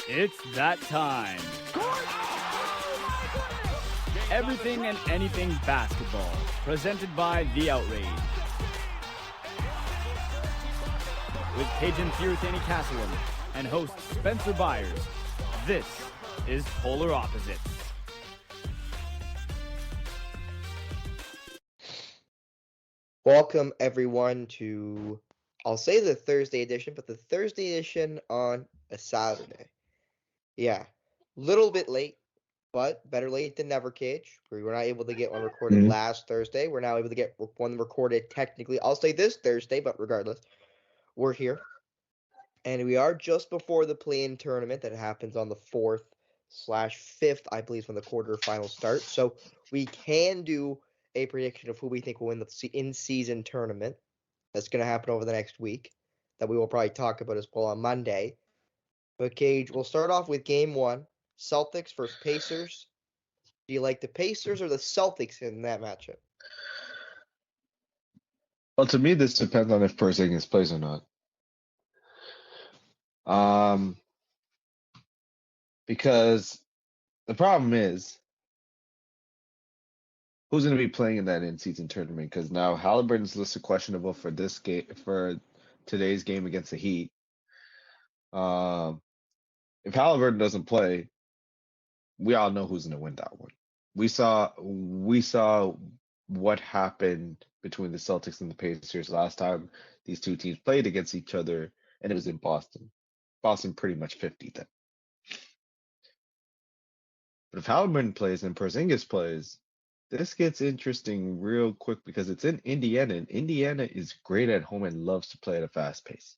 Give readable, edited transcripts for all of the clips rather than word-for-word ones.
It's that time. Everything and anything basketball, presented by The Outrage. With Kajan Thiruthanikasalam and host Spencer Byers, this is Polar Opposites. Welcome everyone to, I'll say the Thursday edition, but the Thursday edition on a Saturday. Yeah, little bit late, but better late than never, Cage. We were not able to get one recorded last Thursday. We're now able to get one recorded technically, I'll say this Thursday, but regardless, we're here. And we are just before the play-in tournament that happens on the 4th/5th, I believe, when the quarterfinals start. So we can do a prediction of who we think will win the in-season tournament. That's going to happen over the next week that we will probably talk about as well on Monday. But, Cage, we'll start off with Game 1, Celtics versus Pacers. Do you like the Pacers or the Celtics in that matchup? Well, to me, this depends on if Porzingis plays or not. Because the problem is, who's going to be playing in that in-season tournament? Because now Halliburton's listed questionable for this game, for today's game against the Heat. If Halliburton doesn't play, we all know who's going to win that one. We saw what happened between the Celtics and the Pacers last time these two teams played against each other, and it was in Boston. Boston pretty much 50 then. But if Halliburton plays and Porzingis plays, this gets interesting real quick because it's in Indiana, and Indiana is great at home and loves to play at a fast pace.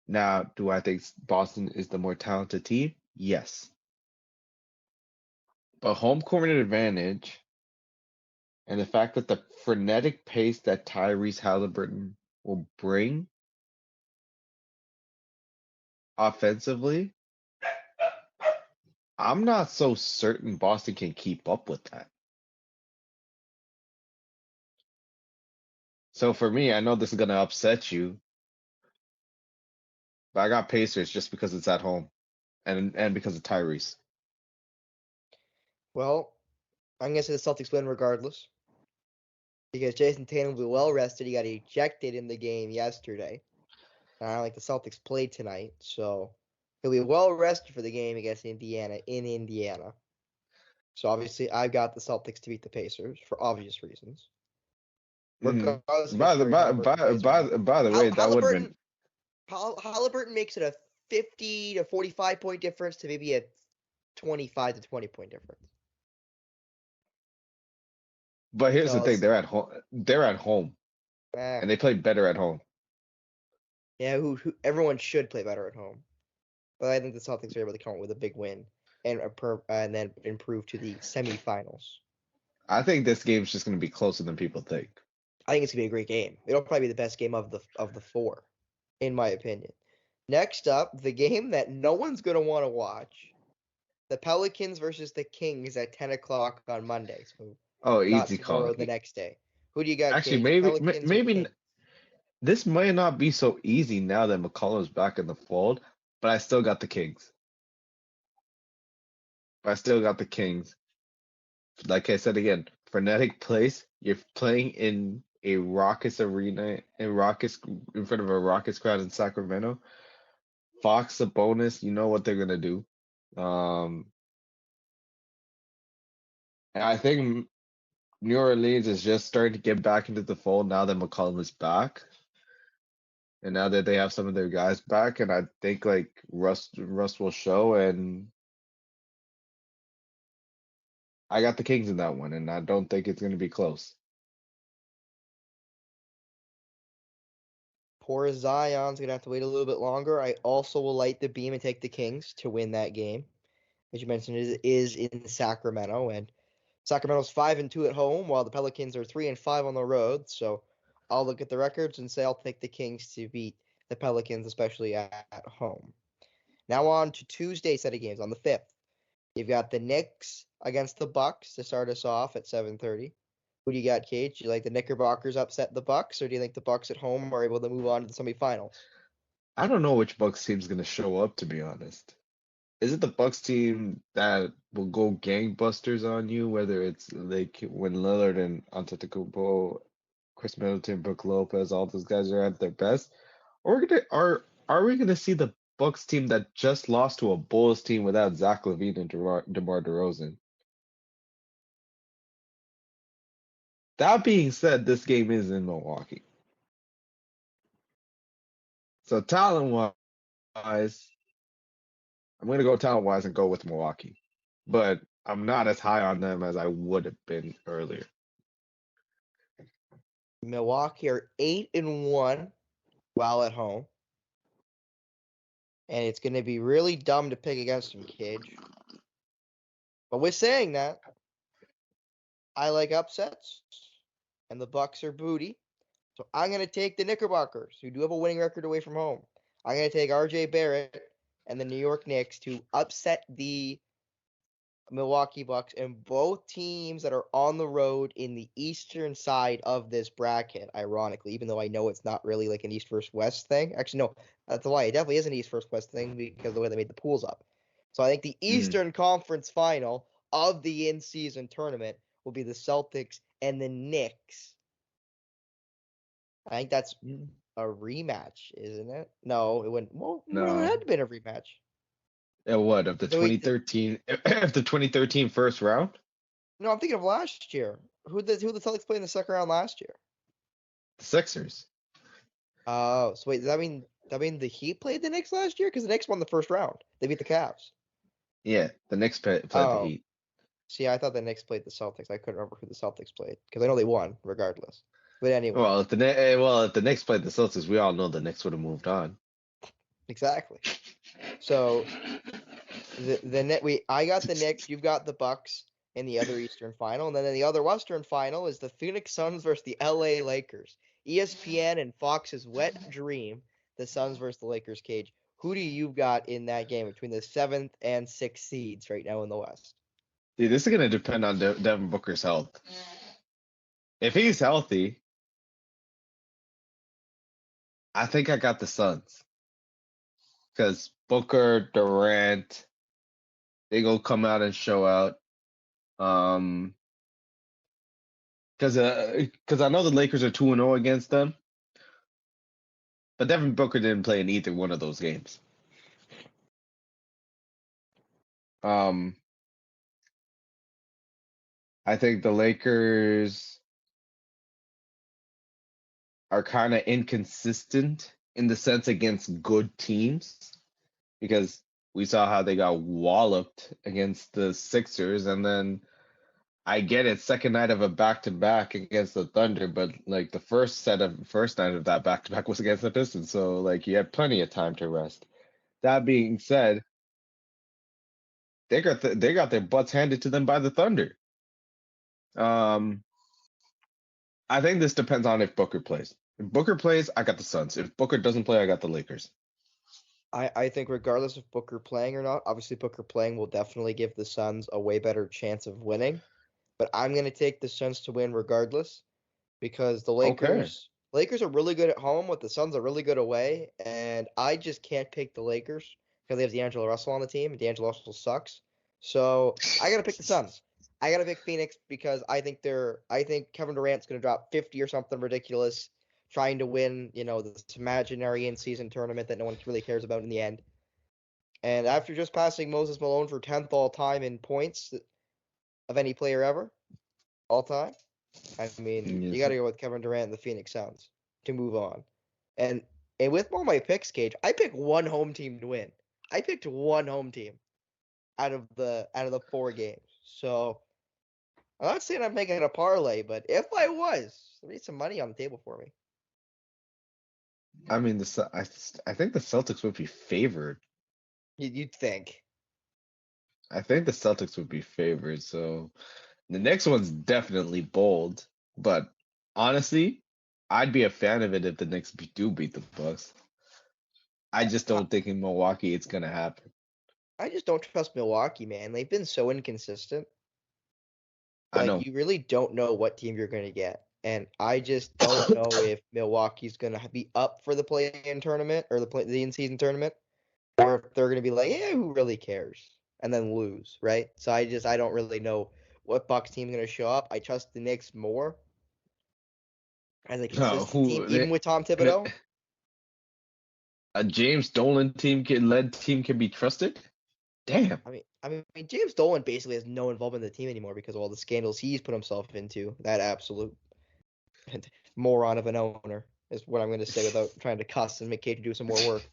Now, do I think Boston is the more talented team? Yes. But home court advantage and the fact that the frenetic pace that Tyrese Halliburton will bring offensively, I'm not so certain Boston can keep up with that. So for me, I know this is going to upset you, but I got Pacers just because it's at home and because of Tyrese. Well, I'm going to say the Celtics win regardless. Because Jason Tatum will be well rested. He got ejected in the game yesterday. I don't like the Celtics played tonight, so he'll be well rested for the game against Indiana in Indiana. So obviously, I've got the Celtics to beat the Pacers for obvious reasons. Regardless by the way, that would have been Halliburton makes it a 50 to 45 point difference to maybe a 25 to 20 point difference. But here's the thing: they're at home. And they play better at home. Yeah, who everyone should play better at home. But I think the Celtics are able to come up with a big win and then improve to the semifinals. I think this game's just going to be closer than people think. I think it's going to be a great game. It'll probably be the best game of the four, in my opinion. Next up, the game that no one's going to want to watch, the Pelicans versus the Kings at 10 o'clock on Monday. So easy call. The next day. Who do you got? Actually, maybe this might not be so easy now that McCollum's back in the fold, but I still got the Kings. Like I said again, frenetic place. You're playing in a raucous arena, in front of a raucous crowd in Sacramento. Fox, a bonus. You know what they're gonna do. And I think New Orleans is just starting to get back into the fold now that McCollum is back. And now that they have some of their guys back, and I think like Russ will show, and I got the Kings in that one, and I don't think it's going to be close. Poor Zion's going to have to wait a little bit longer. I also will light the beam and take the Kings to win that game. As you mentioned, it is in Sacramento, and Sacramento's 5-2 at home, while the Pelicans are 3-5 on the road. So I'll look at the records and say I'll take the Kings to beat the Pelicans, especially at home. Now on to Tuesday's set of games on the 5th. You've got the Knicks against the Bucks to start us off at 7:30. Who do you got, Cage? Do you like the Knickerbockers upset the Bucks, or do you think the Bucks at home are able to move on to the semifinals? I don't know which Bucks team's gonna show up, to be honest. Is it the Bucks team that will go gangbusters on you, whether it's like when Lillard and Antetokounmpo, Chris Middleton, Brook Lopez, all those guys are at their best? Or are we gonna see the Bucks team that just lost to a Bulls team without Zach LaVine and DeMar DeRozan? That being said, this game is in Milwaukee. So talent-wise, I'm gonna go talent-wise and go with Milwaukee. But I'm not as high on them as I would have been earlier. Milwaukee are 8-1 while at home. And it's going to be really dumb to pick against them, Cage. But with saying that, I like upsets, and the Bucks are booty. So I'm going to take the Knickerbockers, who do have a winning record away from home. I'm going to take R.J. Barrett and the New York Knicks to upset the Milwaukee Bucks, and both teams that are on the road in the eastern side of this bracket, ironically, even though I know it's not really like an East versus West thing. Actually, no, that's a lie. It definitely is an East versus West thing because of the way they made the pools up. So I think the Eastern Conference final of the in-season tournament will be the Celtics and the Knicks. I think that's a rematch, isn't it? No, it wouldn't. Well, No. it had been a rematch. What of the So wait, 2013 of the 2013 first round? No, I'm thinking of last year. Who the Celtics played in the second round last year? The Sixers. Oh, so wait, does that mean the Heat played the Knicks last year? Because the Knicks won the first round. They beat the Cavs. Yeah, the Knicks played the Oh, Heat. see, I thought the Knicks played the Celtics. I couldn't remember who the Celtics played because I know they won regardless. But anyway, Well, if the Knicks played the Celtics, we all know the Knicks would have moved on. exactly. So I got the Knicks, you've got the Bucks in the other Eastern final, and then in the other Western final is the Phoenix Suns versus the LA Lakers. ESPN and Fox's wet dream, the Suns versus the Lakers, Cage. Who do you got in that game between the 7th and 6th seeds right now in the West? Dude, this is gonna depend on Devin Booker's health. If he's healthy, I think I got the Suns. Because Booker, Durant, they go come out and show out. Because I know the Lakers are 2-0 against them, but Devin Booker didn't play in either one of those games. I think the Lakers are kind of inconsistent in the sense against good teams because we saw how they got walloped against the Sixers, and then I get it, second night of a back-to-back against the Thunder, but like the first night of that back-to-back was against the Pistons, so like you had plenty of time to rest. That being said, they got their butts handed to them by the Thunder. I think this depends on if Booker plays. If Booker plays, I got the Suns. If Booker doesn't play, I got the Lakers. I think regardless of Booker playing or not, obviously Booker playing will definitely give the Suns a way better chance of winning. But I'm going to take the Suns to win regardless because the Okay. Lakers are really good at home, but the Suns are really good away, and I just can't pick the Lakers because they have D'Angelo Russell on the team, and D'Angelo Russell sucks. So I got to pick the Suns. I got to pick Phoenix because I think Kevin Durant's going to drop 50 or something ridiculous, trying to win, this imaginary in-season tournament that no one really cares about in the end. And after just passing Moses Malone for 10th all time in points of any player ever, all time, I mean, you Yes. got to go with Kevin Durant and the Phoenix Suns to move on. And with all my picks, Cage, I picked one home team to win. I picked one home team out of the 4 games. So I'm not saying I'm making it a parlay, but if I was, there'd be some money on the table for me. I mean, I think the Celtics would be favored. You'd think. I think the Celtics would be favored. So the next one's definitely bold, but honestly, I'd be a fan of it if the Knicks do beat the Bucks. I just don't think in Milwaukee it's gonna happen. I just don't trust Milwaukee, man. They've been so inconsistent. I Like, know. you really don't know what team you're going to get. And I just don't know if Milwaukee's going to be up for the play-in tournament or the in-season tournament, or if they're going to be like, yeah, who really cares? And then lose, right? So I don't really know what Bucks team's going to show up. I trust the Knicks more as a No, consistent team, even with Tom a Thibodeau. James Dolan led team can be trusted? Damn. I mean, James Dolan basically has no involvement in the team anymore because of all the scandals he's put himself into. That absolute moron of an owner is what I'm going to say without trying to cuss and make Cage do some more work.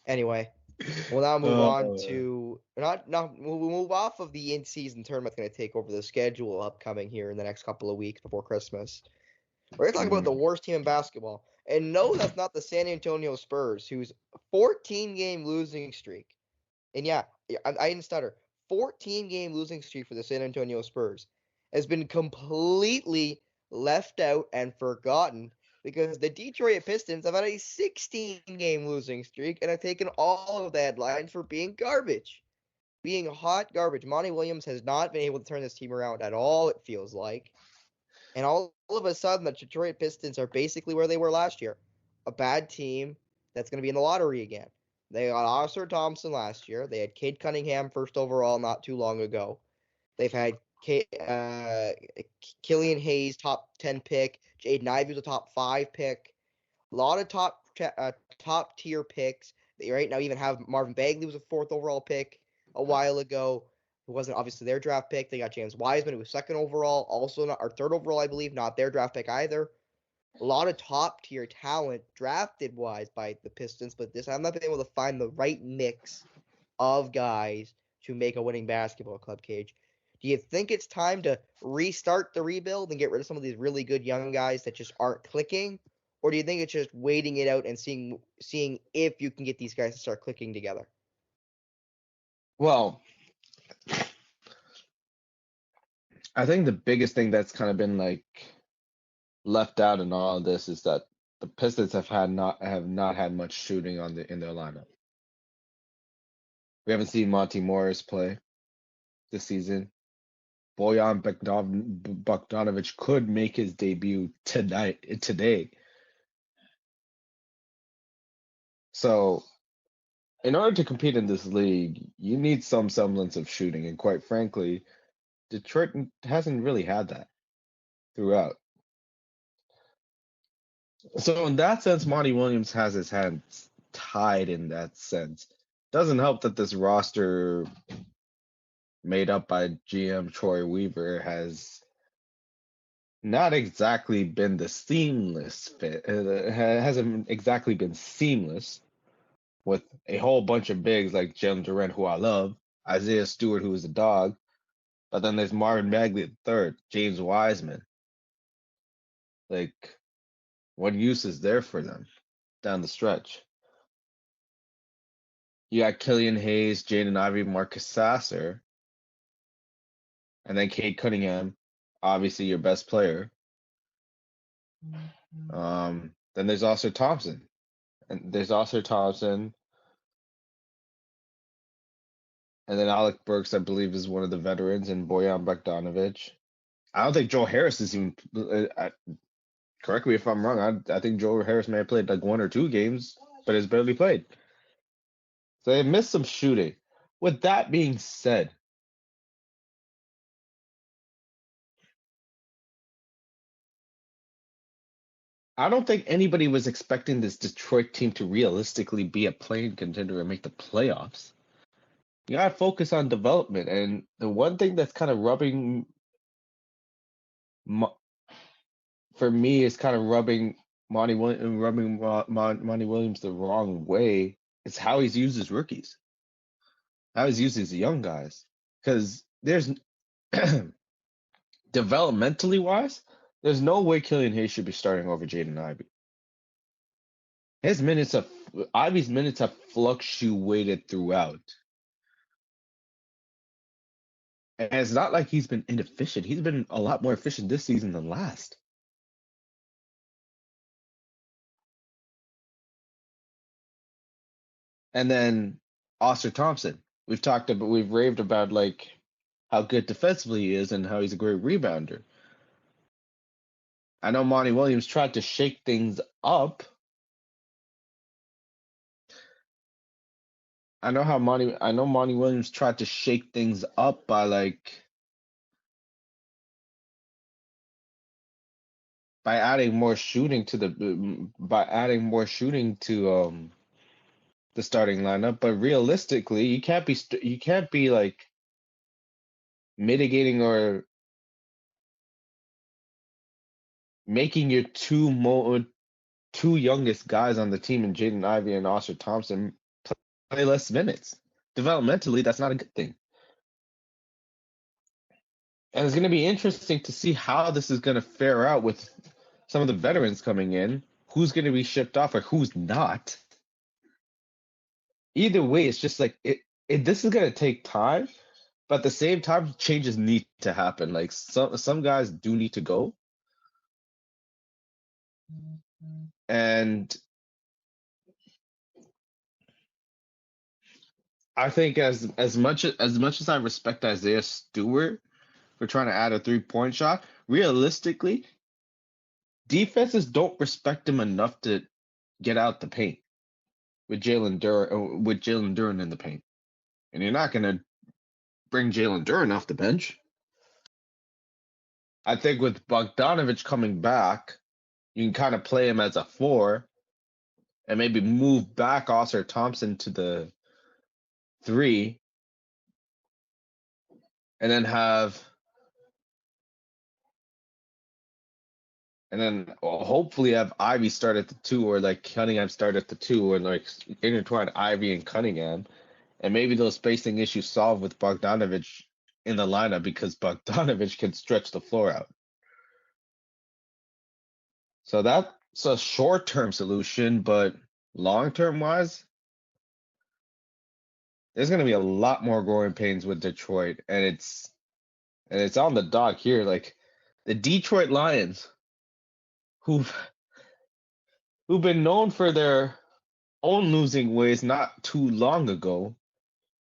Anyway, we'll now move on to we'll move off of the in-season tournament that's going to take over the schedule upcoming here in the next couple of weeks before Christmas. We're going to talk about the worst team in basketball. And no, that's not the San Antonio Spurs, whose 14-game losing streak. And yeah, I didn't stutter. 14-game losing streak for the San Antonio Spurs has been completely left out and forgotten because the Detroit Pistons have had a 16-game losing streak and have taken all of the headlines for being garbage. Being hot garbage. Monty Williams has not been able to turn this team around at all, it feels like. And all of a sudden, the Detroit Pistons are basically where they were last year. A bad team that's going to be in the lottery again. They got Oscar Thompson last year. They had Cade Cunningham first overall not too long ago. They've had Killian Hayes, top 10 pick. Jaden Ivey was a top 5 pick. A lot of top tier picks. They right now even have Marvin Bagley was a 4th overall pick a while ago. Who wasn't obviously their draft pick. They got James Wiseman, who was 2nd overall, also not, or 3rd overall, I believe, not their draft pick either. A lot of top tier talent drafted wise by the Pistons, but this I'm not been able to find the right mix of guys to make a winning basketball club, Cage. Do you think it's time to restart the rebuild and get rid of some of these really good young guys that just aren't clicking? Or do you think it's just waiting it out and seeing if you can get these guys to start clicking together? Well, I think the biggest thing that's kind of been like left out in all of this is that the Pistons have not had much shooting in their lineup. We haven't seen Monty Morris play this season. Bojan Bogdanovic could make his debut today. So, in order to compete in this league, you need some semblance of shooting, and quite frankly, Detroit hasn't really had that throughout. So in that sense, Monty Williams has his hands tied in that sense. Doesn't help that this roster made up by GM Troy Weaver has not exactly been the seamless fit. Hasn't exactly been seamless with a whole bunch of bigs like Jalen Durant, who I love, Isaiah Stewart, who is a dog, but then there's Marvin Bagley III, James Wiseman. Like, what use is there for them down the stretch? You got Killian Hayes, Jaden Ivey, Marcus Sasser, and then Cade Cunningham, obviously your best player. Then there's also Thompson. And then Alec Burks, I believe, is one of the veterans, and Bojan Bogdanovic. I don't think Joe Harris is even. Correct me if I'm wrong. I think Joe Harris may have played like 1 or 2 games, but has barely played. So they missed some shooting. With that being said, I don't think anybody was expecting this Detroit team to realistically be a play-in contender and make the playoffs. You gotta focus on development, and the one thing that's kind of for me is kind of rubbing Monty Williams the wrong way. Is how he's used his rookies, how he's used his young guys, because there's developmentally wise, there's no way Killian Hayes should be starting over Jaden Ivey. Ivey's minutes have fluctuated throughout. And it's not like he's been inefficient. He's been a lot more efficient this season than last. And then Oscar Thompson. We've raved about like how good defensively he is and how he's a great rebounder. I know Monty Williams tried to shake things up. I know Monty Williams tried to shake things up by adding more shooting to the starting lineup, but realistically, you can't be like mitigating or making your two youngest guys on the team in Jaden Ivey and Oscar Thompson play less minutes. Developmentally, that's not a good thing. And it's going to be interesting to see how this is going to fare out with some of the veterans coming in. Who's going to be shipped off or who's not? Either way, it's just like this is going to take time, but at the same time, changes need to happen. Like some guys do need to go. And I think as much as I respect Isaiah Stewart for trying to add a 3-point shot, realistically, defenses don't respect him enough to get out the paint with Jalen Duren in the paint. And you're not gonna bring Jalen Duren off the bench. I think with Bogdanovich coming back, you can kind of play him as a 4 and maybe move back Oscar Thompson to the 3 and then hopefully have Ivy start at the 2 or like Cunningham start at the 2 or like intertwine Ivy and Cunningham. And maybe those spacing issues solved with Bogdanovich in the lineup because Bogdanovich can stretch the floor out. So that's a short-term solution, but long-term wise, there's going to be a lot more growing pains with Detroit, and it's on the dock here. Like the Detroit Lions, who've been known for their own losing ways not too long ago,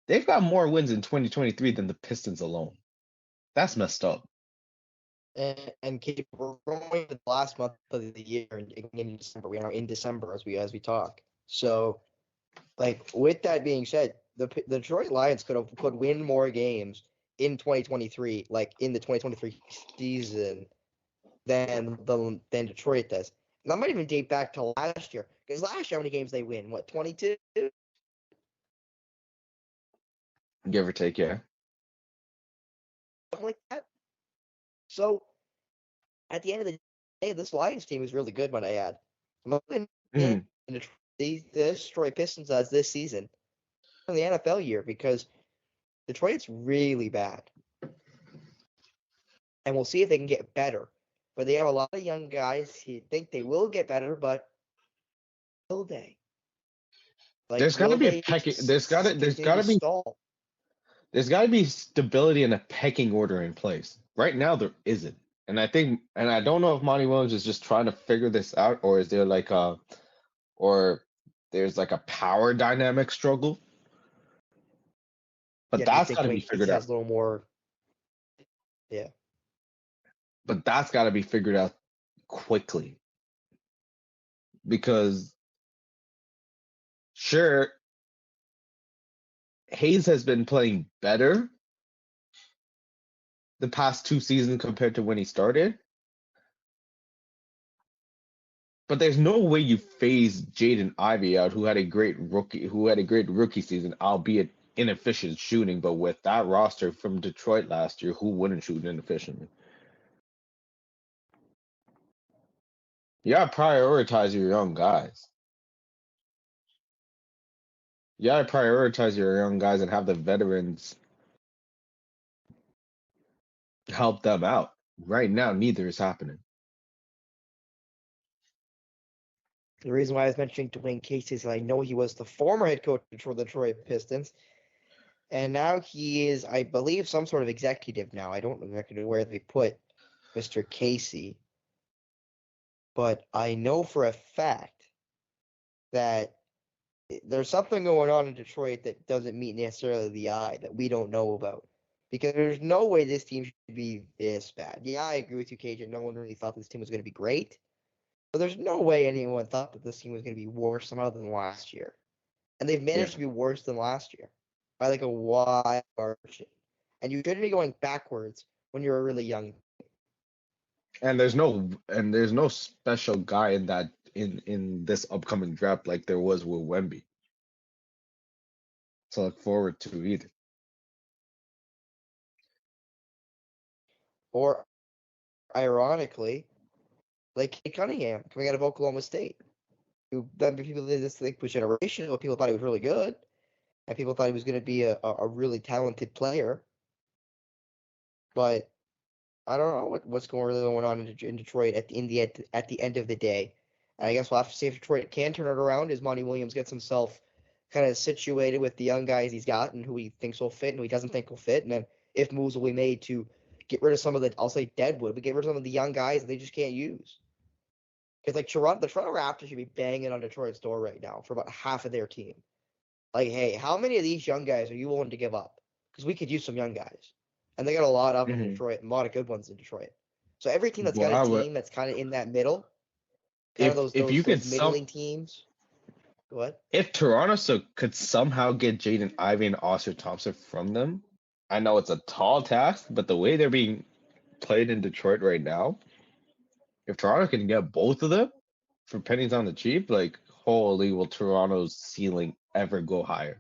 they've got more wins in 2023 than the Pistons alone. That's messed up. And keep we're going to the last month of the year in December. We are in December as we talk. So, like with that being said, the Detroit Lions could win more games in 2023, like in the 2023 season, than Detroit does. And that might even date back to last year, because last year how many games they win? What, 22? Give or take, yeah. Something like that. So at the end of the day, this Lions team is really good, might I add. I'm looking Mhm. at the Detroit Pistons as this season in the NFL year because Detroit's really bad. And we'll see if they can get better. But they have a lot of young guys who think they will get better, but will they? Like, There's got to will be a they pecking. continue to stall? There's got to be stability and a pecking order in place. Right now, there isn't. And I don't know if Monty Williams is just trying to figure this out, or is there or there's like a power dynamic struggle. But Yeah, do you that's think got to be Dwayne figured Casey out. has a little more? Yeah. But that's got to be figured out quickly. Because, sure, Hayes has been playing better the past 2 seasons compared to when he started. But there's no way you phase Jaden Ivey out, who had a great rookie season, albeit inefficient shooting. But with that roster from Detroit last year, who wouldn't shoot inefficiently? You gotta prioritize your young guys. You gotta prioritize your young guys and have the veterans help them out. Right now, neither is happening. The reason why I was mentioning Dwayne Casey is I know he was the former head coach for the Detroit Pistons, and now he is, I believe, some sort of executive now. I don't know exactly where they put Mr. Casey, but I know for a fact that there's something going on in Detroit that doesn't meet necessarily the eye that we don't know about. Because there's no way this team should be this bad. Yeah, I agree with you, Cajun. No one really thought this team was going to be great. But there's no way anyone thought that this team was going to be worse somehow than last year. And they've managed to be worse than last year by like a wide margin. And you shouldn't be going backwards when you're a really young. And there's no special guy in that in this upcoming draft like there was with Wemby to look forward to either. Or, ironically, like Kate Cunningham coming out of Oklahoma State, who then people did this think was generational. People thought he was really good, and people thought he was going to be a really talented player. But I don't know what's really going on in Detroit at the end of the day. And I guess we'll have to see if Detroit can turn it around as Monty Williams gets himself kind of situated with the young guys he's got and who he thinks will fit and who he doesn't think will fit, and then if moves will be made to get rid of some of the, I'll say deadwood, but get rid of some of the young guys that they just can't use. Because like the Toronto Raptors should be banging on Detroit's door right now for about half of their team. Like, hey, how many of these young guys are you willing to give up? Because we could use some young guys, and they got a lot of them in Detroit, and a lot of good ones in Detroit. So every team that's got a team that's kind of in that middle, kind of those middling teams. What? If Toronto could somehow get Jaden Ivey and Oscar Thompson from them, I know it's a tall task, but the way they're being played in Detroit right now, if Toronto can get both of them for pennies on the cheap, like holy, will Toronto's ceiling ever go higher?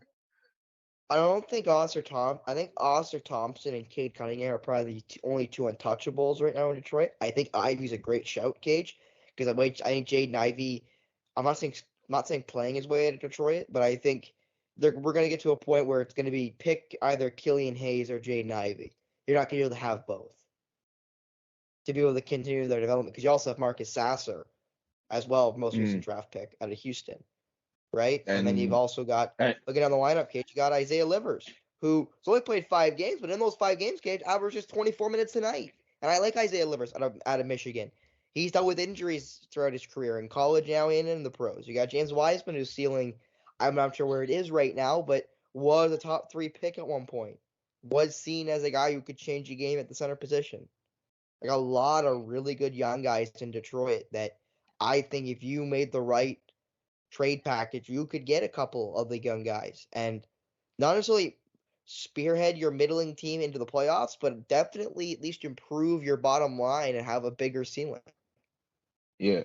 I don't think I think Oscar Thompson and Cade Cunningham are probably the only two untouchables right now in Detroit. I think Ivy's a great shout, Cage, because I think Jaden Ivey. I'm not saying playing his way out of Detroit, but I think we're going to get to a point where it's going to be pick either Killian Hayes or Jaden Ivey. You're not going to be able to have both to be able to continue their development, because you also have Marcus Sasser as well, most recent draft pick out of Houston, right? And then you've also got, looking down the lineup, Cage, you got Isaiah Livers, who's only played 5 games, but in those 5 games, Cage averages 24 minutes a night. And I like Isaiah Livers out of Michigan. He's dealt with injuries throughout his career in college now and in the pros. You got James Wiseman, who's ceiling, I'm not sure where it is right now, but was a top 3 pick at one point. Was seen as a guy who could change the game at the center position. Like a lot of really good young guys in Detroit that I think if you made the right trade package, you could get a couple of the young guys and not necessarily spearhead your middling team into the playoffs, but definitely at least improve your bottom line and have a bigger ceiling. Yeah.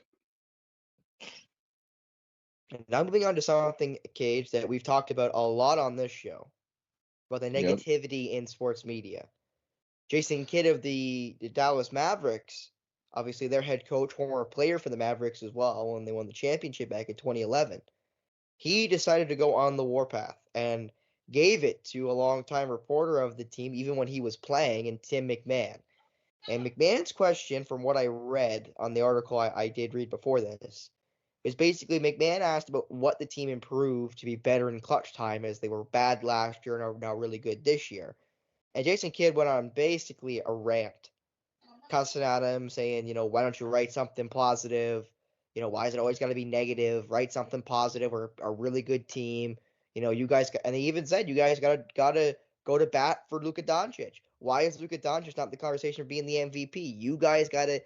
And now moving on to something, Cage, that we've talked about a lot on this show, about the negativity in sports media. Jason Kidd of the Dallas Mavericks, obviously their head coach, former player for the Mavericks as well, when they won the championship back in 2011, he decided to go on the warpath and gave it to a longtime reporter of the team, even when he was playing, and Tim McMahon. And McMahon's question, from what I read on the article I did read before this, is basically McMahon asked about what the team improved to be better in clutch time, as they were bad last year and are now really good this year. And Jason Kidd went on basically a rant, cussing at him, saying, why don't you write something positive? Why is it always got to be negative? Write something positive. We're a really good team. You guys, and he even said, you guys gotta go to bat for Luka Doncic. Why is Luka Doncic not the conversation of being the MVP? You guys gotta,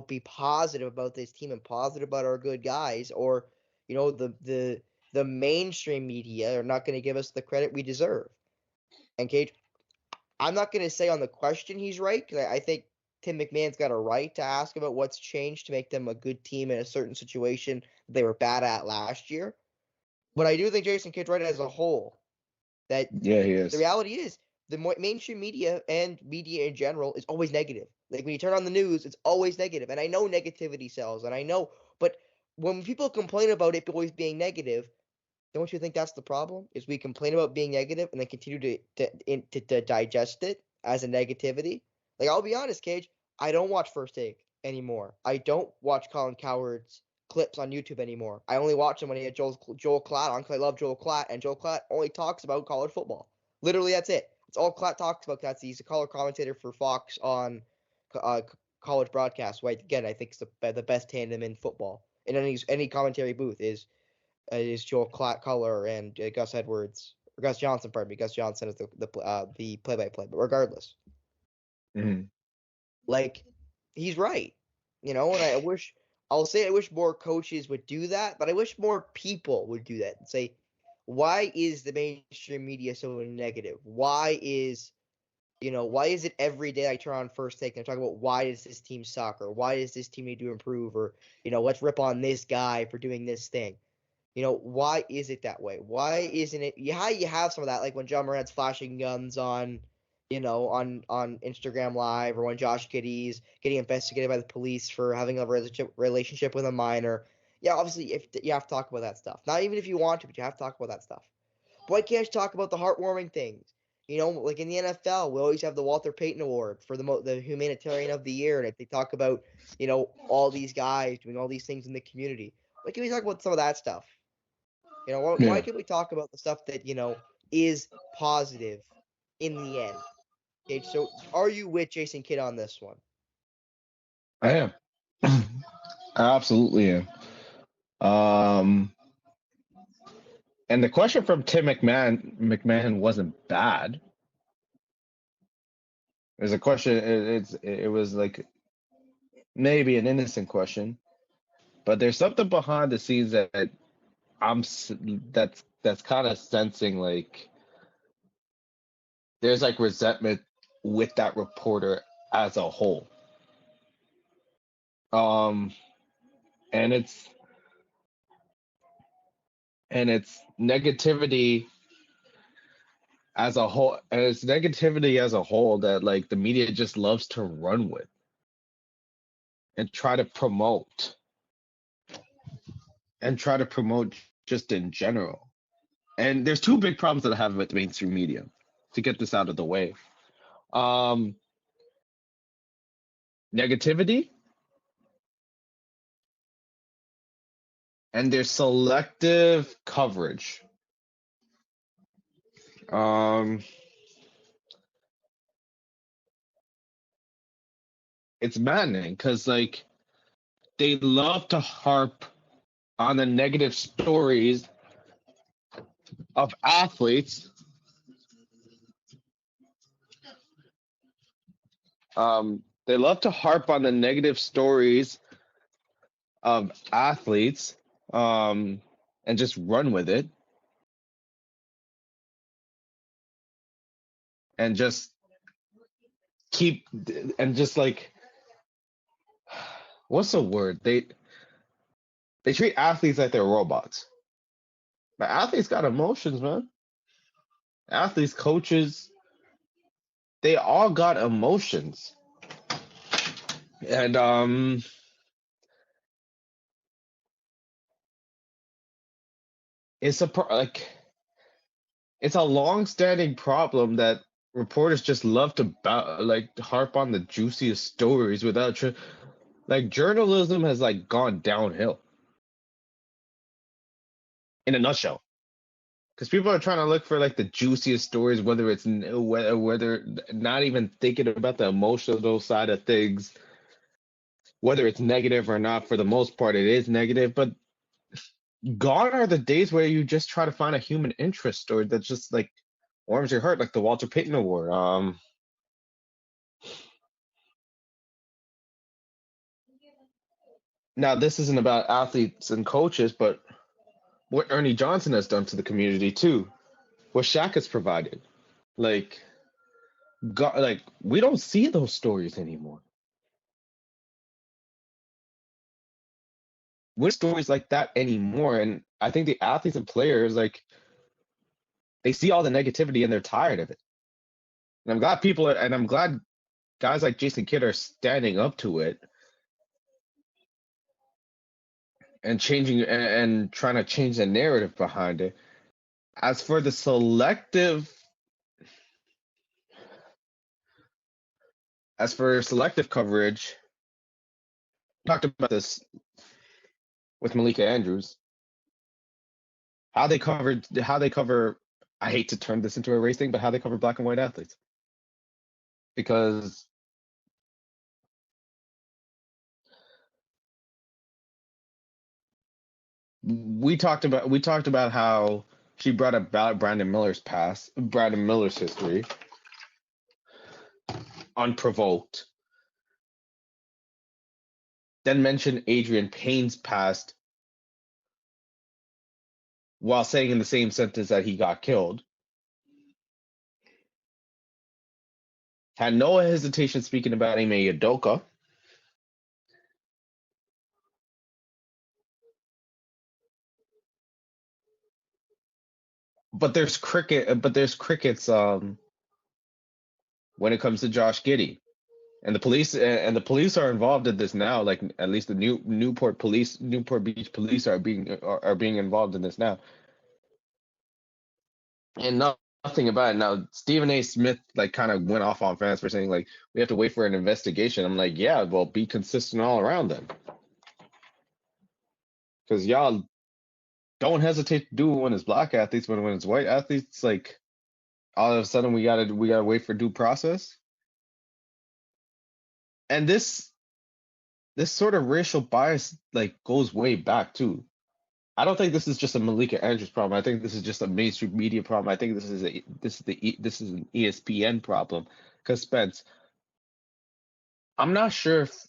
be positive about this team and positive about our good guys, or, the mainstream media are not going to give us the credit we deserve. And Cage, I'm not going to say on the question he's right, because I think Tim McMahon's got a right to ask about what's changed to make them a good team in a certain situation they were bad at last year. But I do think Jason Kidd's right as a whole. That he is. The reality is the mainstream media and media in general is always negative. Like when you turn on the news, it's always negative. And I know negativity sells, and I know, but when people complain about it always being negative, don't you think that's the problem? Is we complain about being negative and then continue to digest it as a negativity? Like, I'll be honest, Cage, I don't watch First Take anymore. I don't watch Colin Cowherd's clips on YouTube anymore. I only watch them when he had Joel Klatt on, because I love Joel Klatt, and Joel Klatt only talks about college football. Literally, that's it. It's all Klatt talks about. He's a color commentator for Fox on college broadcasts. Right? Again, I think it's the best tandem in football. In any commentary booth is Joel Klatt Color and Gus Edwards, or Gus Johnson, pardon me. Gus Johnson is the play-by-play, but regardless, Hmm. like, he's right, and I wish more coaches would do that, but I wish more people would do that and say, why is the mainstream media so negative? Why is it every day I turn on First Take and talk about why does this team suck, or why does this team need to improve, or let's rip on this guy for doing this thing. Why is it that way? Why isn't it? You have some of that, like when John Morant's flashing guns on Instagram Live, or when Josh Giddey's getting investigated by the police for having a relationship with a minor. Yeah, obviously, if you have to talk about that stuff. Not even if you want to, but you have to talk about that stuff. But why can't you talk about the heartwarming things? Like in the NFL, we always have the Walter Payton Award for the humanitarian of the year, and if they talk about all these guys doing all these things in the community, why can't we talk about some of that stuff? Why Yeah, can't we talk about the stuff that is positive in the end? Okay, so are you with Jason Kidd on this one? I am. I absolutely am. Um, and the question from Tim McMahon wasn't bad. There's a question. It was like maybe an innocent question, but there's something behind the scenes that that's kind of sensing, like there's like resentment with that reporter as a whole. Um, and it's negativity as a whole, and it's negativity as a whole that like the media just loves to run with and try to promote just in general. And there's two big problems that I have with mainstream media, to get this out of the way. Um, Negativity and their selective coverage. Um, it's maddening because like they love to harp on the negative stories of athletes. They love to harp on the negative stories of athletes, and just run with it, and just keep and just like, what's the word? They treat athletes like they're robots. But athletes got emotions, man. Athletes, coaches, they all got emotions. And like it's a long-standing problem that reporters just love to like harp on the juiciest stories without like journalism has like gone downhill in a nutshell, because people are trying to look for like the juiciest stories, whether it's whether not even thinking about the emotional side of things, whether it's negative or not. For the most part it is negative, but gone are the days where you just try to find a human interest story that just like warms your heart, like the Walter Payton Award. Now this isn't about athletes and coaches, but what Ernie Johnson has done to the community too, what Shaq has provided. Like, God, like we don't see those stories anymore. We're stories like that anymore, and I think the athletes and players like they see all the negativity and they're tired of it. And I'm glad guys like Jason Kidd are standing up to it and changing and trying to change the narrative behind it. As for the selective coverage, talked about this with Malika Andrews. How they cover, I hate to turn this into a race thing, but how they cover black and white athletes. Because we talked about how She brought up Brandon Miller's history, unprovoked. Then mentioned Adrian Payne's past while saying in the same sentence that he got killed. Had no hesitation speaking about Ime Udoka. But there's crickets when it comes to Josh Giddey. And the police are involved in this now. Like at least the Newport Beach police are being involved in this now. And nothing about it. Now Stephen A. Smith like kind of went off on fans for saying like we have to wait for an investigation. I'm like, yeah, well, be consistent all around then, because y'all don't hesitate to do it when it's black athletes, but when it's white athletes, like all of a sudden we gotta wait for due process. And this sort of racial bias like goes way back too. I don't think this is just a Malika Andrews problem. I think this is just a mainstream media problem. I think this is an ESPN problem. Because Spence, I'm not sure if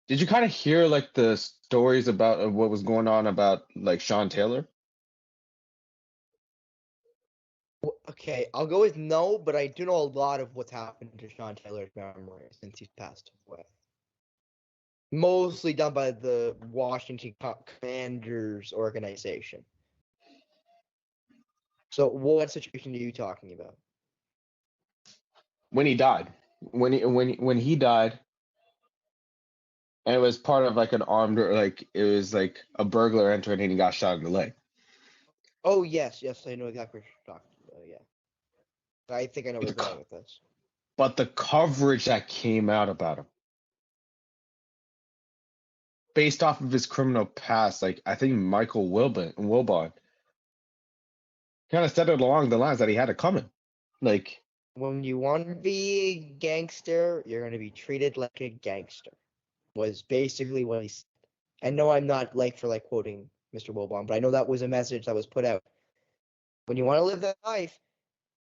did you kind of hear like the stories about what was going on about like Sean Taylor? Okay, I'll go with no, but I do know a lot of what's happened to Sean Taylor's memory since he's passed away. Mostly done by the Washington Commanders organization. So what situation are you talking about? When he died, when he died, and it was part of like an armed like it was like a burglar entered and he got shot in the leg. Oh yes, I know exactly what you're talking about. Yeah, I think I know where you're going with this. But the coverage that came out about him, based off of his criminal past, like I think Michael Wilbon kind of said it along the lines that he had it coming. Like When you want to be a gangster, you're going to be treated like a gangster. Was basically what he said. And no, I'm not like quoting Mr. Wilbon, but I know that was a message that was put out. When you want to live that life,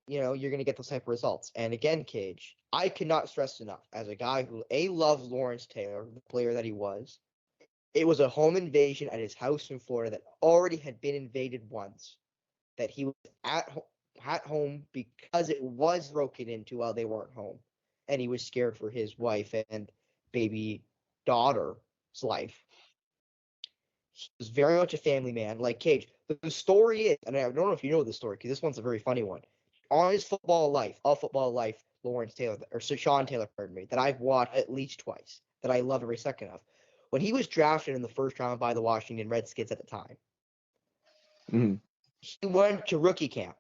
you're going to get those type of results. And again, Cage, I cannot stress enough, as a guy who loves Lawrence Taylor, the player that he was, it was a home invasion at his house in Florida that already had been invaded once, that he was at home because it was broken into while they weren't home, and he was scared for his wife and baby daughter's life. He was very much a family man. Like Cage, the story is, and I don't know if you know this story because this one's a very funny one. On his football life, Lawrence Taylor, or Sean Taylor, pardon me, that I've watched at least twice, that I love every second of. When he was drafted in the first round by the Washington Redskins at the time, he went to rookie camp.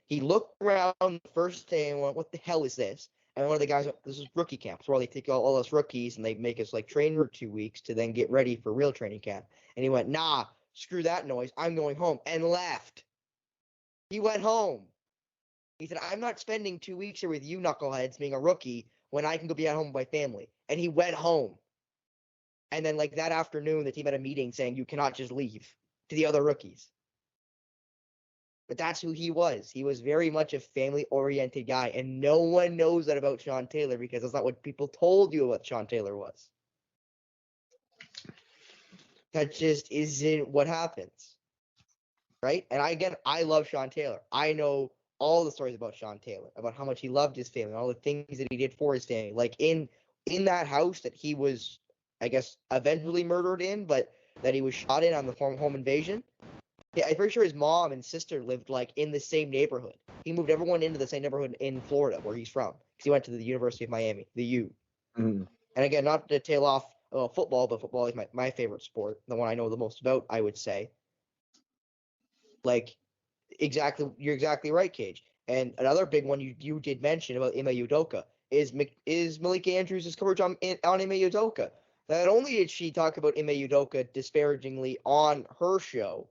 He looked around the first day and went, "What the hell is this?" And one of the guys went, "This is rookie camp. It's where they take all us rookies and they make us like train for 2 weeks to then get ready for real training camp." And he went, "Nah, screw that noise. I'm going home," and left. He went home. He said, "I'm not spending 2 weeks here with you knuckleheads being a rookie when I can go be at home with my family." And he went home. And then like that afternoon, the team had a meeting saying you cannot just leave to the other rookies. But that's who he was. He was very much a family-oriented guy, and no one knows that about Sean Taylor because that's not what people told you what Sean Taylor was. That just isn't what happens, right? And I love Sean Taylor. I know all the stories about Sean Taylor, about how much he loved his family, all the things that he did for his family. Like in that house that he was, I guess, eventually murdered in, but that he was shot in on the home invasion. Yeah, I'm pretty sure his mom and sister lived like in the same neighborhood. He moved everyone into the same neighborhood in Florida, where he's from, because he went to the University of Miami, the U. And again, not to tail off football, but football is my favorite sport, the one I know the most about, I would say. Like, you're exactly right, Cage. And another big one you did mention about Ime Udoka is Malika Andrews' coverage on Ime Udoka. Not only did she talk about Ime Udoka disparagingly on her show,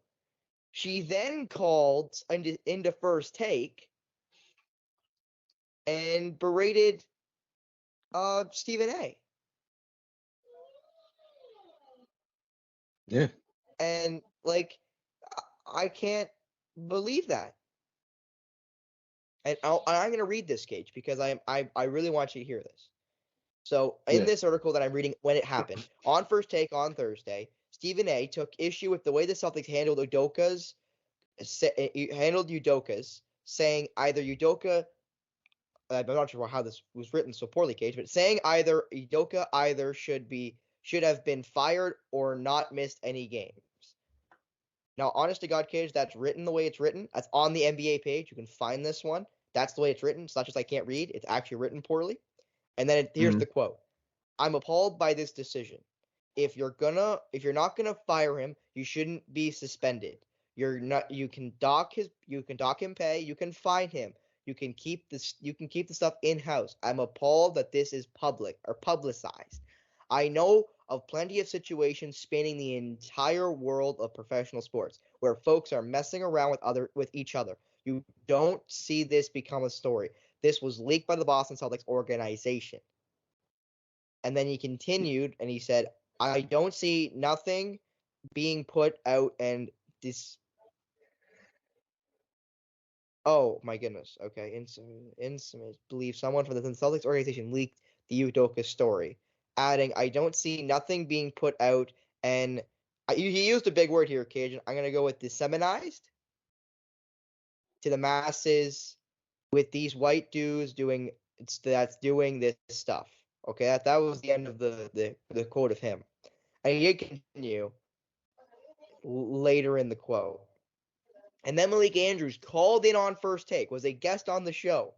she then called into First Take and berated Stephen A. Yeah. And like, I can't believe that. And I'm going to read this, Gage, because I really want you to hear this. So in this article that I'm reading, when it happened, on First Take on Thursday, Stephen A. took issue with the way the Celtics handled Udoka's, saying either Udoka, I'm not sure how this was written so poorly, Cage, but saying either Udoka should have been fired or not missed any games. Now, honest to God, Cage, that's written the way it's written. That's on the NBA page. You can find this one. That's the way it's written. It's not just I can't read. It's actually written poorly. And then here's the quote. I'm appalled by this decision. If you're not gonna fire him, you shouldn't be suspended. You can dock him pay, you can fine him. You can keep the stuff in-house. I'm appalled that this is public or publicized. I know of plenty of situations spanning the entire world of professional sports where folks are messing around with each other. You don't see this become a story. This was leaked by the Boston Celtics organization. And then he continued and he said, I don't see nothing being put out and this. Oh my goodness. Okay. Infamous believe someone from the Celtics organization leaked the Udoka story, adding, I don't see nothing being put out and he used a big word here, Cajun. I'm going to go with disseminized to the masses with these white dudes doing this stuff. Okay, that was the end of the quote of him. And he did continue later in the quote. And then Malik Andrews called in on First Take, was a guest on the show.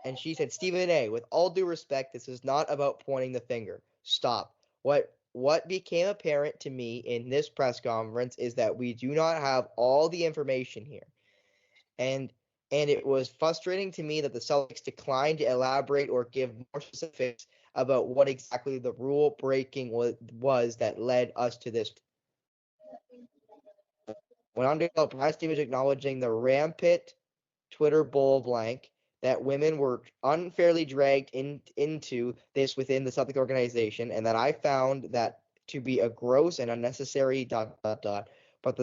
And she said, Stephen A., with all due respect, this is not about pointing the finger. Stop. What became apparent to me in this press conference is that we do not have all the information here. And it was frustrating to me that the Celtics declined to elaborate or give more specifics about what exactly the rule breaking was that led us to this. When on to Brad Stevens acknowledging the rampant Twitter bull blank that women were unfairly dragged into this within the Celtics organization, and that I found that to be a gross and unnecessary ... But the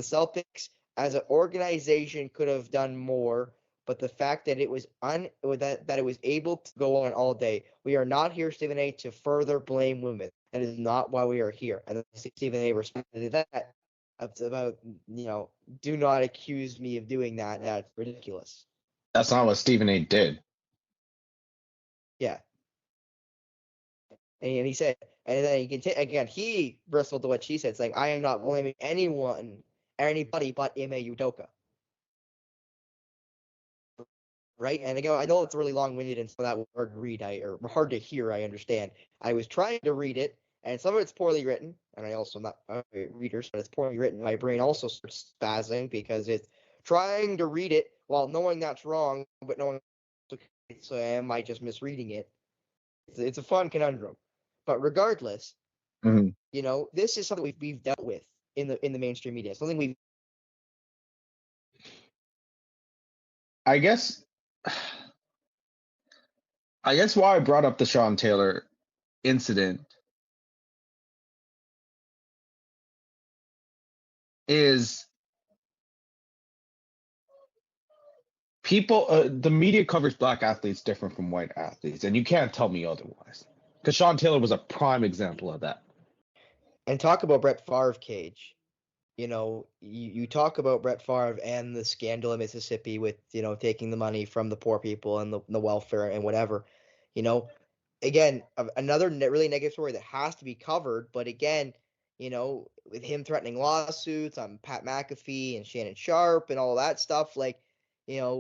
Celtics as an organization could have done more. But the fact that it was that it was able to go on all day. We are not here, Stephen A., to further blame women. That is not why we are here. And Stephen A. responded to that. It's about, do not accuse me of doing that. That's ridiculous. That's not what Stephen A. did. Yeah. And he said, and then he continued, again, he bristled to what she said, saying, I am not blaming anyone or anybody but Ime Udoka. Right? And again, I know it's really long-winded and some of that was hard to read, or hard to hear, I understand. I was trying to read it, and some of it's poorly written, and I also not readers, but it's poorly written. My brain also starts spazzing because it's trying to read it while knowing that's wrong, but knowing so am I just misreading it? It's a fun conundrum. But regardless, this is something we've dealt with in the mainstream media. Something we've. I guess why I brought up the Sean Taylor incident is the media covers black athletes different from white athletes, and you can't tell me otherwise. Because Sean Taylor was a prime example of that. And talk about Brett Favre, Cage. You talk about Brett Favre and the scandal in Mississippi with, taking the money from the poor people and the welfare and whatever. Again, another really negative story that has to be covered. But again, with him threatening lawsuits on Pat McAfee and Shannon Sharp and all that stuff,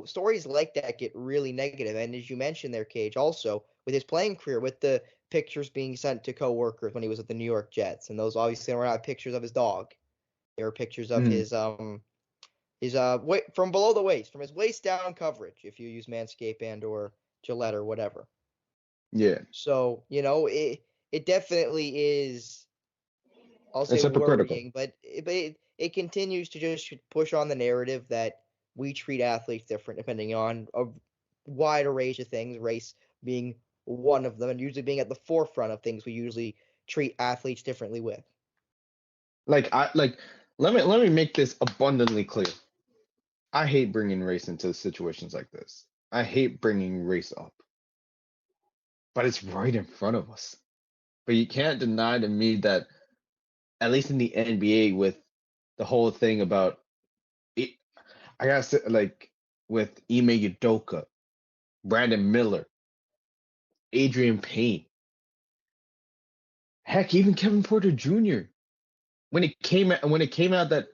stories like that get really negative. And as you mentioned there, Cage, also with his playing career, with the pictures being sent to coworkers when he was at the New York Jets, and those obviously were not pictures of his dog. There were pictures of his from below the waist, from his waist down coverage, if you use Manscaped and or Gillette or whatever. Yeah. So, it definitely is, I'll say, worrying, but it continues to just push on the narrative that we treat athletes different depending on a wider range of things, race being one of them, and usually being at the forefront of things we usually treat athletes differently with. let me make this abundantly clear. I hate bringing race into situations like this. I hate bringing race up, but it's right in front of us. But you can't deny to me that at least in the NBA with the whole thing about it, I gotta say, like with Ime Udoka, Brandon Miller, Adrian Payne, heck, even Kevin Porter Jr. When it came out that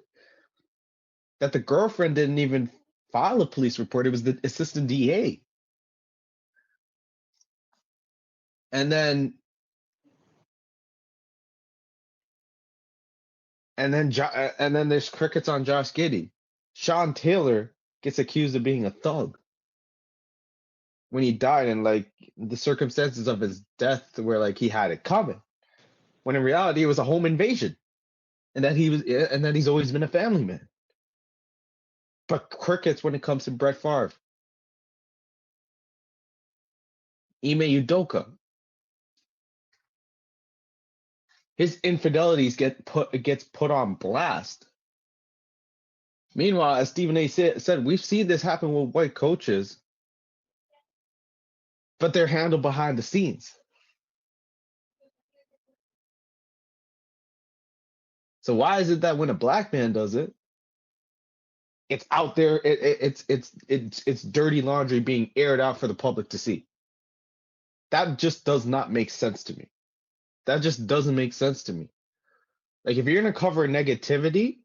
the girlfriend didn't even file a police report, it was the assistant DA, and then and then there's crickets on Josh Giddey. Sean Taylor gets accused of being a thug when he died, and like the circumstances of his death were like he had it coming. When in reality it was a home invasion, and that he's always been a family man. But crickets when it comes to Brett Favre, Ime Udoka, his infidelities gets put on blast. Meanwhile, as Stephen A. said, we've seen this happen with white coaches, but they're handled behind the scenes. So why is it that when a black man does it, it's out there, it's dirty laundry being aired out for the public to see? That just does not make sense to me. That just doesn't make sense to me. Like if you're gonna cover negativity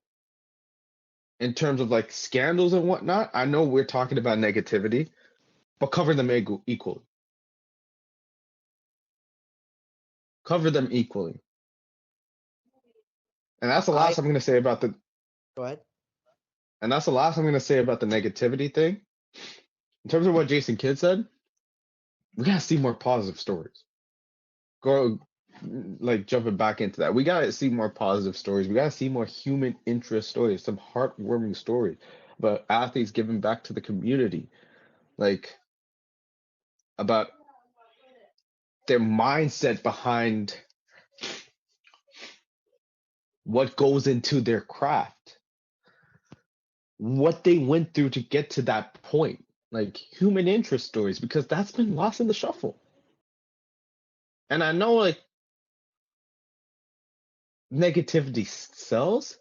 in terms of like scandals and whatnot, I know we're talking about negativity, but cover them equally. Cover them equally. And that's the last I'm gonna say about the Go ahead. and that's the last I'm gonna say about the negativity thing. In terms of what Jason Kidd said, we gotta see more positive stories. Go like jumping back into that. We gotta see more positive stories. We gotta see more human interest stories, some heartwarming stories about athletes giving back to the community, like about their mindset behind what goes into their craft, what they went through to get to that point, like human interest stories, because that's been lost in the shuffle. And I know like negativity sells,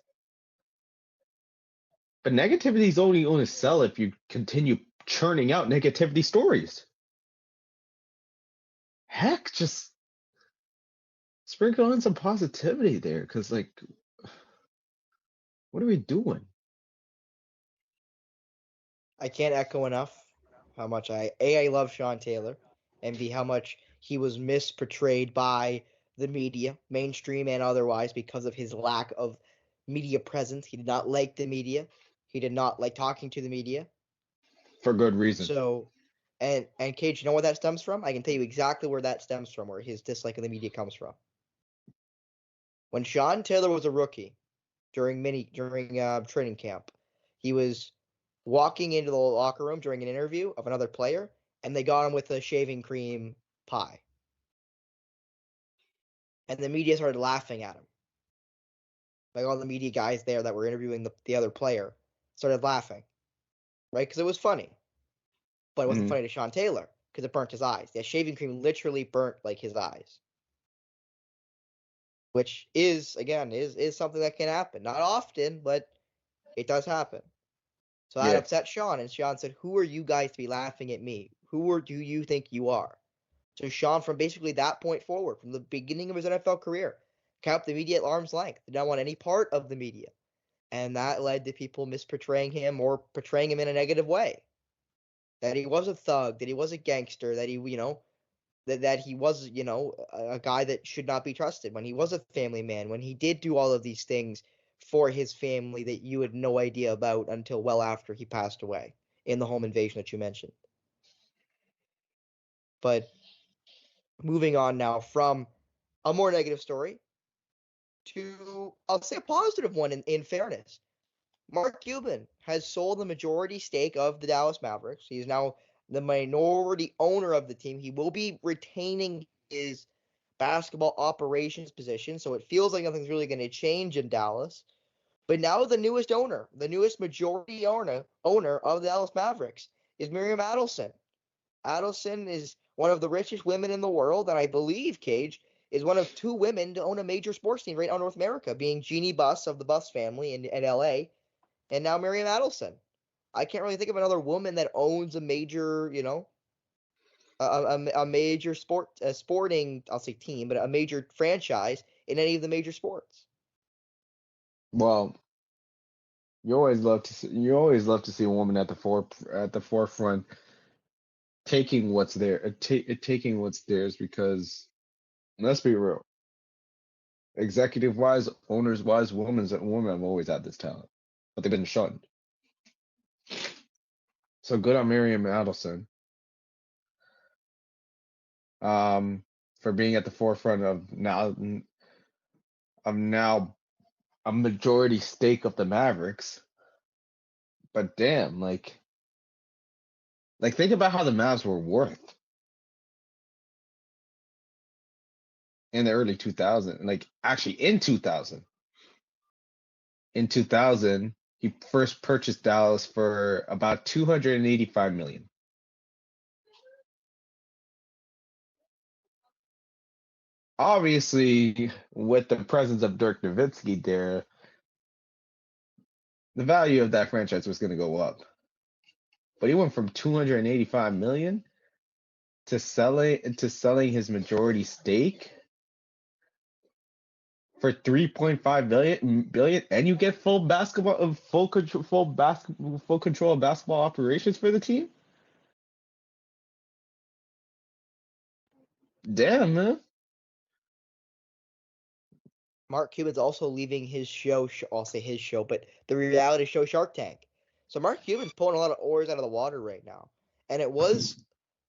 but negativity is only going to sell if you continue churning out negativity stories. Heck, just sprinkle in some positivity there, because like, what are we doing? I can't echo enough how much I love Sean Taylor, and B, how much he was misportrayed by the media, mainstream and otherwise, because of his lack of media presence. He did not like the media. He did not like talking to the media. For good reason. So, and Cage, you know where that stems from? I can tell you exactly where that stems from, where his dislike of the media comes from. When Sean Taylor was a rookie during training camp, he was walking into the locker room during an interview of another player, and they got him with a shaving cream pie. And the media started laughing at him. Like all the media guys there that were interviewing the other player started laughing, right? Because it was funny. But it wasn't funny to Sean Taylor because it burnt his eyes. That shaving cream literally burnt like his eyes. Which is, again, is something that can happen. Not often, but it does happen. So that upset Sean, and Sean said, "Who are you guys to be laughing at me? Who do you think you are?" So Sean, from basically that point forward, from the beginning of his NFL career, kept the media at arm's length. Did not want any part of the media. And that led to people misportraying him or portraying him in a negative way. That he was a thug, that he was a gangster, that he, that he was, a guy that should not be trusted, when he was a family man, when he did do all of these things for his family that you had no idea about until well after he passed away in the home invasion that you mentioned. But moving on now from a more negative story to, I'll say, a positive one in fairness. Mark Cuban has sold the majority stake of the Dallas Mavericks. He is now the minority owner of the team. He will be retaining his basketball operations position, so it feels like nothing's really going to change in Dallas. But now the newest majority owner of the Dallas Mavericks is Miriam Adelson. Adelson is one of the richest women in the world, and I believe Cage is one of 2 women to own a major sports team right now in North America, being Jeannie Buss of the Buss family in LA, and now Miriam Adelson. I can't really think of another woman that owns a major, a major sporting, I'll say team, but a major franchise in any of the major sports. Well, you always love to see a woman at the forefront taking what's there, taking what's theirs, because let's be real, executive wise, owners wise, women have always had this talent, but they've been shunned. So good on Miriam Adelson, for being at the forefront of now a majority stake of the Mavericks. But damn, like think about how the Mavs were worth in the early 2000s. Like actually in 2000. In 2000, he first purchased Dallas for about 285 million. Obviously, with the presence of Dirk Nowitzki there, the value of that franchise was going to go up. But he went from 285 million to selling his majority stake for 3.5 billion, and you get full control of basketball operations for the team. Damn, man. Mark Cuban's also leaving his show, I'll say his show, but the reality show Shark Tank. So Mark Cuban's pulling a lot of oars out of the water right now. And it was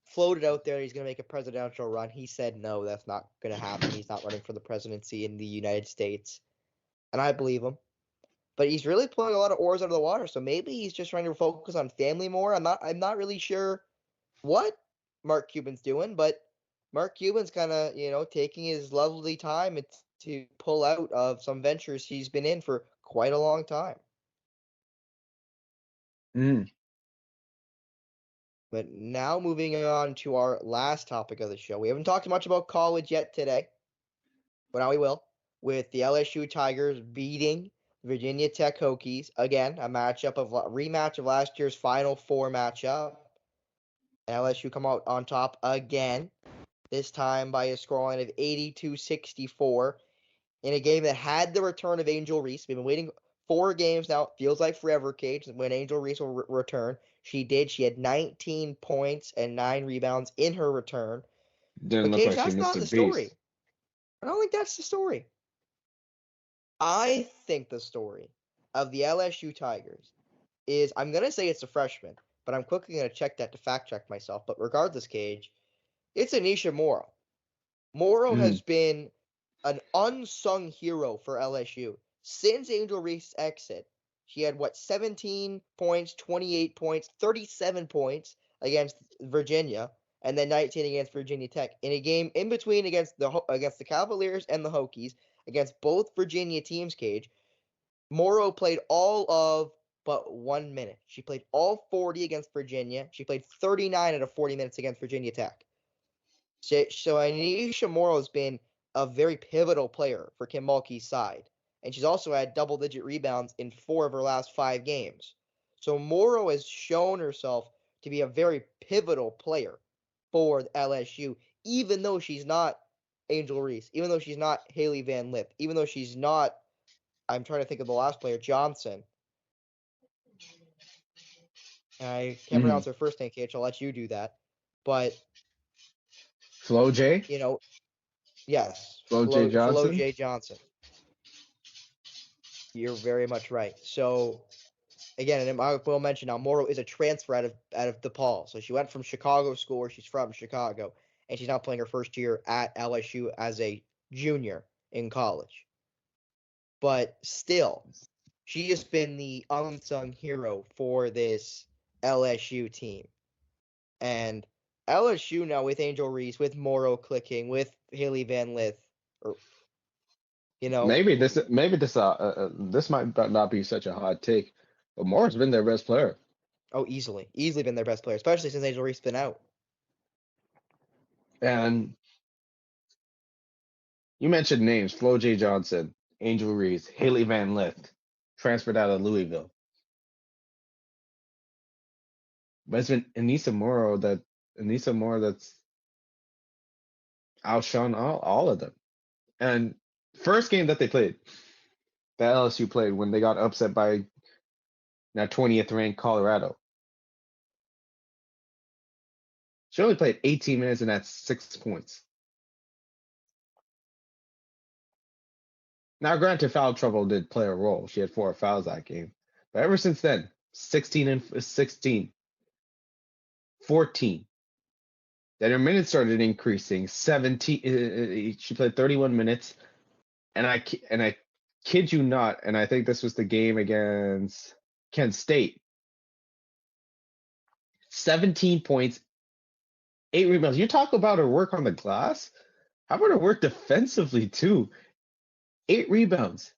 floated out there he's going to make a presidential run. He said no, that's not going to happen. He's not running for the presidency in the United States. And I believe him. But he's really pulling a lot of oars out of the water. So maybe he's just trying to focus on family more. I'm not really sure what Mark Cuban's doing, but Mark Cuban's kind of, taking his lovely time to pull out of some ventures he's been in for quite a long time. Mm. But now moving on to our last topic of the show. We haven't talked much about college yet today, but now we will, with the LSU Tigers beating Virginia Tech Hokies. Again, a rematch of last year's Final Four matchup. And LSU come out on top again, this time by a scoreline of 82-64 in a game that had the return of Angel Reese. We've been waiting 4 games now. It feels like forever, Cage, when Angel Reese will return. She did. She had 19 points and 9 rebounds in her return. Didn't But look Cage, like she that's missed not a the beat. story. I don't think that's the story. I think the story of the LSU Tigers is, I'm going to say it's a freshman, but I'm quickly going to check that to fact check myself. But regardless, Cage, it's Anisha Morrow. Morrow has been an unsung hero for LSU since Angel Reese's exit. She had 17 points, 28 points, 37 points against Virginia, and then 19 against Virginia Tech in a game in between against the Cavaliers and the Hokies, against both Virginia teams. Cage, Morrow played all of but 1 minute. She played all 40 against Virginia. She played 39 out of 40 minutes against Virginia Tech. So Anisha Morrow has been a very pivotal player for Kim Mulkey's side. And she's also had double-digit rebounds in 4 of her last 5 games. So Morrow has shown herself to be a very pivotal player for LSU, even though she's not Angel Reese, even though she's not Haley Van Lith, even though she's not, I'm trying to think of the last player, Johnson. I can't pronounce her first name, Kate. I'll let you do that. But Flo J? Yes, Flo J. Flo Johnson? J. Johnson. You're very much right. So again, and I will mention now, Morrow is a transfer out of DePaul. So she went from Chicago school, where she's from, Chicago, and she's now playing her first year at LSU as a junior in college. But still, she has been the unsung hero for this LSU team. And LSU now with Angel Reese, with Morrow clicking, with Haley Van Lith, or Maybe this might not be such a hot take, but Moore's been their best player. Oh, easily been their best player, especially since Angel Reese been out. And you mentioned names: Flo J. Johnson, Angel Reese, Haley Van Lith, transferred out of Louisville. But it's been Anissa Moore that's outshone all of them. And first game that they played, that LSU played when they got upset by now 20th ranked Colorado. She only played 18 minutes and that's 6 points. Now, granted, foul trouble did play a role. She had 4 fouls that game. But ever since then, 16, 14. Then her minutes started increasing. 17. She played 31 minutes, and I kid you not. And I think this was the game against Kent State. 17 points, 8 rebounds. You talk about her work on the glass. How about her work defensively too? 8 rebounds,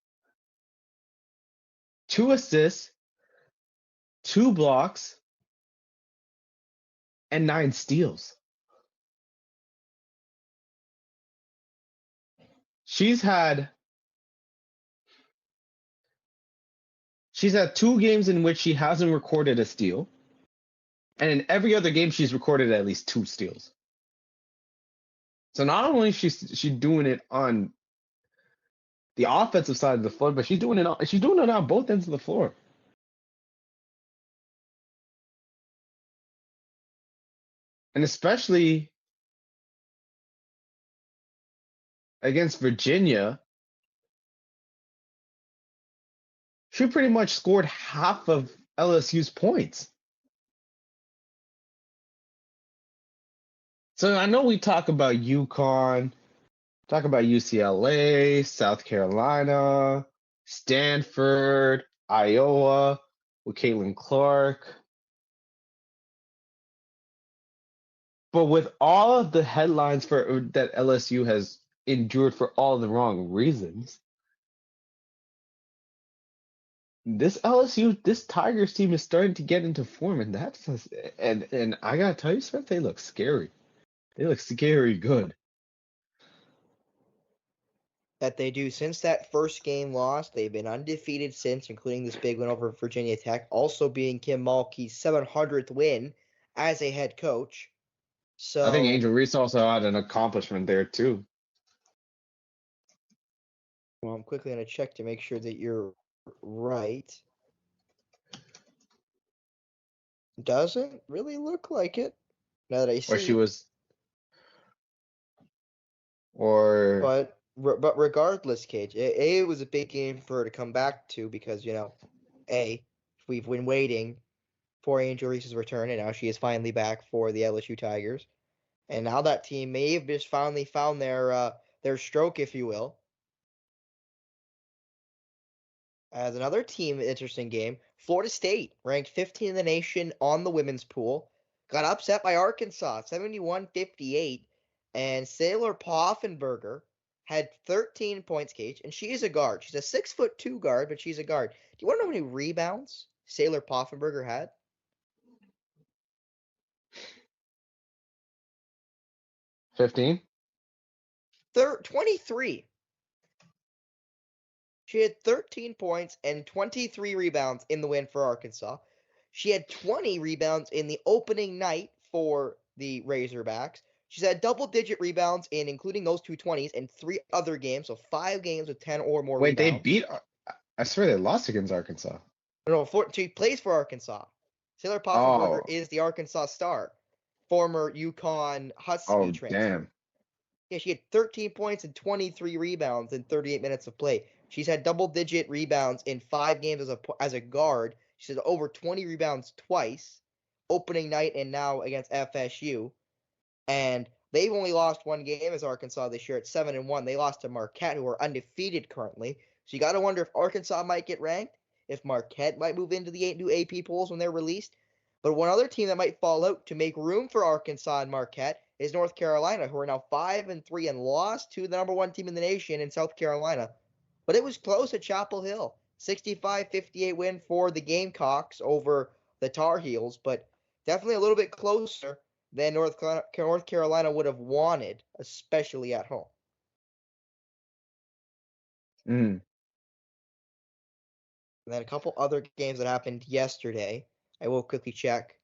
2 assists, 2 blocks, and 9 steals. She's had 2 games in which she hasn't recorded a steal, and in every other game she's recorded at least 2 steals. So not only is she doing it on the offensive side of the floor, but she's doing it on both ends of the floor. And especially against Virginia, she pretty much scored half of LSU's points. So I know we talk about UConn, talk about UCLA, South Carolina, Stanford, Iowa with Caitlin Clark. But with all of the headlines that LSU has endured for all the wrong reasons, this Tigers team is starting to get into form, and and I gotta tell you, Smith, they look scary. They look scary good. That they do. Since that first game loss, they've been undefeated since, including this big win over Virginia Tech, also being Kim Mulkey's 700th win as a head coach. So I think Angel Reese also had an accomplishment there too. Well, I'm quickly going to check to make sure that you're right. Doesn't really look like it. Now that I see. Or she was. Or. But regardless, Cage, it was a big game for her to come back to because, we've been waiting for Angel Reese's return, and now she is finally back for the LSU Tigers. And now that team may have just finally found their stroke, if you will. As another team, interesting game, Florida State, ranked 15th in the nation on the women's pool, got upset by Arkansas, 71-58, and Saylor Poffenberger had 13 points, Cage, and she is a guard. She's a 6'2" guard, but she's a guard. Do you want to know how many rebounds Saylor Poffenberger had? 15? 23. She had 13 points and 23 rebounds in the win for Arkansas. She had 20 rebounds in the opening night for the Razorbacks. She's had double-digit rebounds including those 2 20s, in 3 other games, so 5 games with 10 or more Wait, rebounds. they beat. I swear they lost against Arkansas. No, she plays for Arkansas. Saylor Poffenberger is the Arkansas star, former UConn Husky transfer. Damn. Yeah, she had 13 points and 23 rebounds in 38 minutes of play. She's had double-digit rebounds in 5 games as a guard. She's had over 20 rebounds twice, opening night and now against FSU. And they've only lost 1 game as Arkansas this year at 7-1. They lost to Marquette, who are undefeated currently. So you got to wonder if Arkansas might get ranked, if Marquette might move into the 8 new AP polls when they're released. But one other team that might fall out to make room for Arkansas and Marquette is North Carolina, who are now 5-3 and lost to the number 1 team in the nation in South Carolina. but it was close at Chapel Hill. 65-58 win for the Gamecocks over the Tar Heels, but definitely a little bit closer than North Carolina would have wanted, especially at home. Mm. And then a couple other games that happened yesterday. I will quickly check.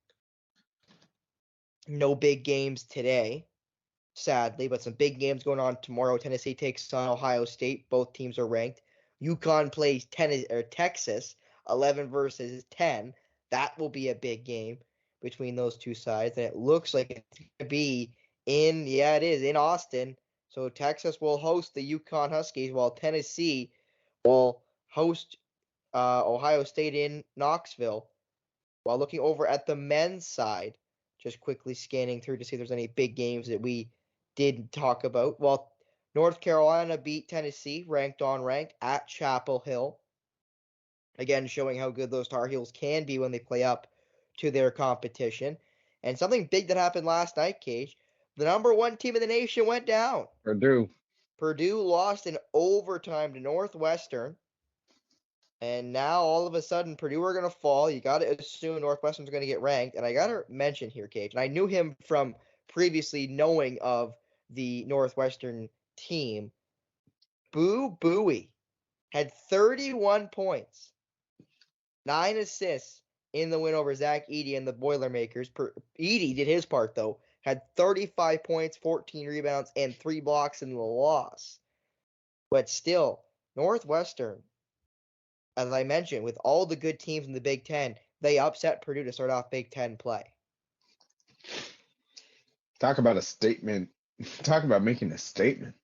No big games today, sadly, but some big games going on tomorrow. Tennessee takes on Ohio State. Both teams are ranked. UConn plays Texas, 11 versus 10. That will be a big game between those two sides. And it looks like it's going to be it is, in Austin. So Texas will host the UConn Huskies while Tennessee will host Ohio State in Knoxville. While looking over at the men's side, just quickly scanning through to see if there's any big games that we did talk about. Well, North Carolina beat Tennessee, ranked on ranked, at Chapel Hill. Again, showing how good those Tar Heels can be when they play up to their competition. And something big that happened last night, Cage. The number one team in the nation went down. Purdue. Purdue lost in overtime to Northwestern. And now all of a sudden, Purdue are going to fall. You got to assume Northwestern's going to get ranked. And I got to mention here, Cage, and I knew him from previously knowing of the Northwestern team. Boo Buie had 31 points, 9 assists in the win over Zach Edey and the Boilermakers. Edey did his part, though, had 35 points, 14 rebounds, and 3 blocks in the loss. But still, Northwestern, as I mentioned, with all the good teams in the Big Ten, they upset Purdue to start off Big Ten play. Talk about a statement. Talk about making a statement.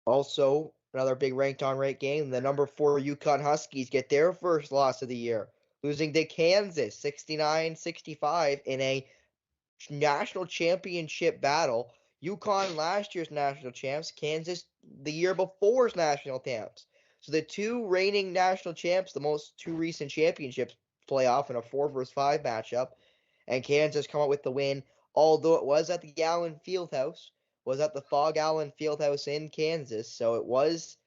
Also, another big ranked on ranked game. The number 4 UConn Huskies get their first loss of the year, losing to Kansas 69-65 in a national championship battle. UConn last year's national champs, Kansas the year before's national champs. So the two reigning national champs, the most two recent championships, play off in a 4 versus 5 matchup, and Kansas come out with the win. Although it was at the Allen Fieldhouse, was at the Fog Allen Fieldhouse in Kansas, so it was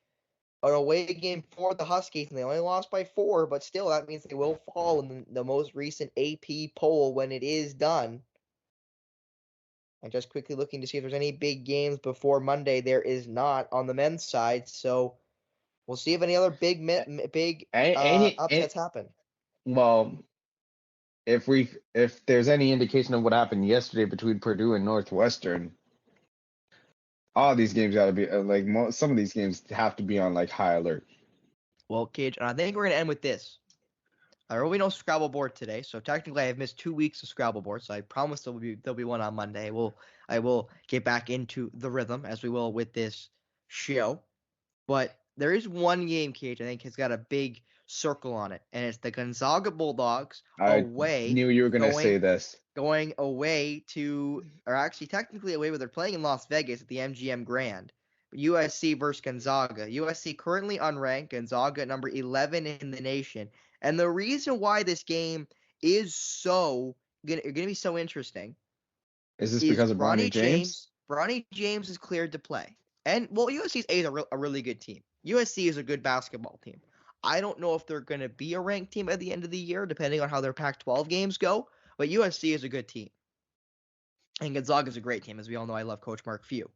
an away game for the Huskies, and they only lost by 4, but still that means they will fall in the most recent AP poll when it is done. And just quickly looking to see if there's any big games before Monday. There is not on the men's side, so we'll see if any other big upsets happen. Well, if there's any indication of what happened yesterday between Purdue and Northwestern, all these games got to be some of these games have to be on like high alert. Well, Cage, and I think we're gonna end with this. There will be no Scrabble board today, so technically I have missed 2 weeks of Scrabble board. So I promise there'll be one on Monday. I will get back into the rhythm as we will with this show. But there is one game, Cage, I think has got a big circle on it, and it's the Gonzaga Bulldogs away. I knew you were gonna say this. Going away to, or actually technically away, but they're playing in Las Vegas at the MGM Grand. USC versus Gonzaga. USC currently unranked, Gonzaga at number 11 in the nation. And the reason why this game is going to be so interesting is this because of Bronny James? Bronny James is cleared to play. And, well, USC is a really good team. USC is a good basketball team. I don't know if they're going to be a ranked team at the end of the year, depending on how their Pac-12 games go, but USC is a good team. And Gonzaga is a great team. As we all know, I love Coach Mark Few.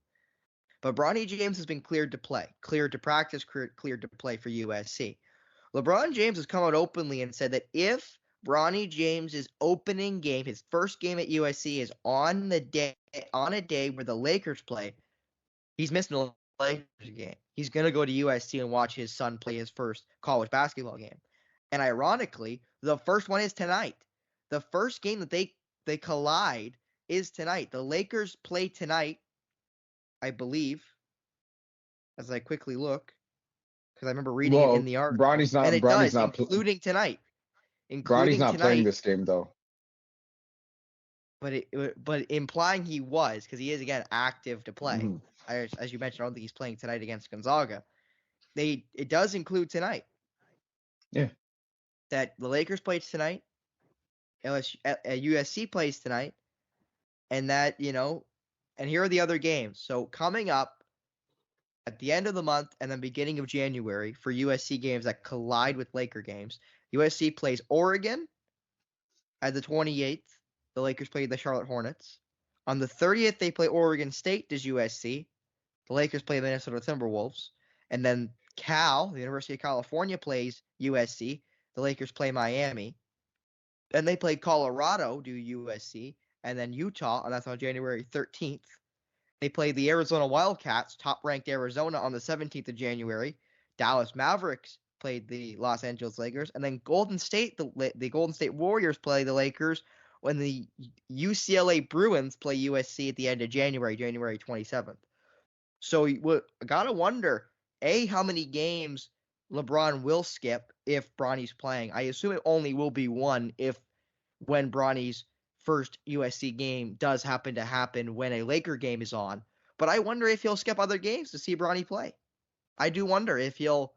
But Bronny James has been cleared to play, cleared to practice, cleared to play for USC. LeBron James has come out openly and said that if Bronny James' opening game, his first game at USC, is on a day where the Lakers play, he's missing the Lakers game. He's going to go to USC and watch his son play his first college basketball game. And ironically, the first one is tonight. The first game that they collide is tonight. The Lakers play tonight, I believe, as I quickly look, because I remember reading it in the article. Bronny's not including tonight. Bronny's not playing this game though. But implying he was, because he is again active to play. Mm-hmm. As you mentioned, I don't think he's playing tonight against Gonzaga. It does include tonight. Yeah. That the Lakers play tonight, USC plays tonight, and that And here are the other games. So coming up at the end of the month and then beginning of January for USC games that collide with Laker games, USC plays Oregon at the 28th. The Lakers play the Charlotte Hornets. On the 30th, they play Oregon State as USC. The Lakers play the Minnesota Timberwolves. And then Cal, the University of California, plays USC. The Lakers play Miami. Then they play Colorado, do USC. And then Utah, and that's on January 13th. They play the Arizona Wildcats, top-ranked Arizona, on the 17th of January. Dallas Mavericks played the Los Angeles Lakers, and then Golden State, the Golden State Warriors play the Lakers when the UCLA Bruins play USC at the end of January, January 27th. So I gotta wonder, how many games LeBron will skip if Bronny's playing. I assume it only will be one when Bronny's first USC game does happen to happen when a Laker game is on. But I wonder if he'll skip other games to see Bronny play. I do wonder if he'll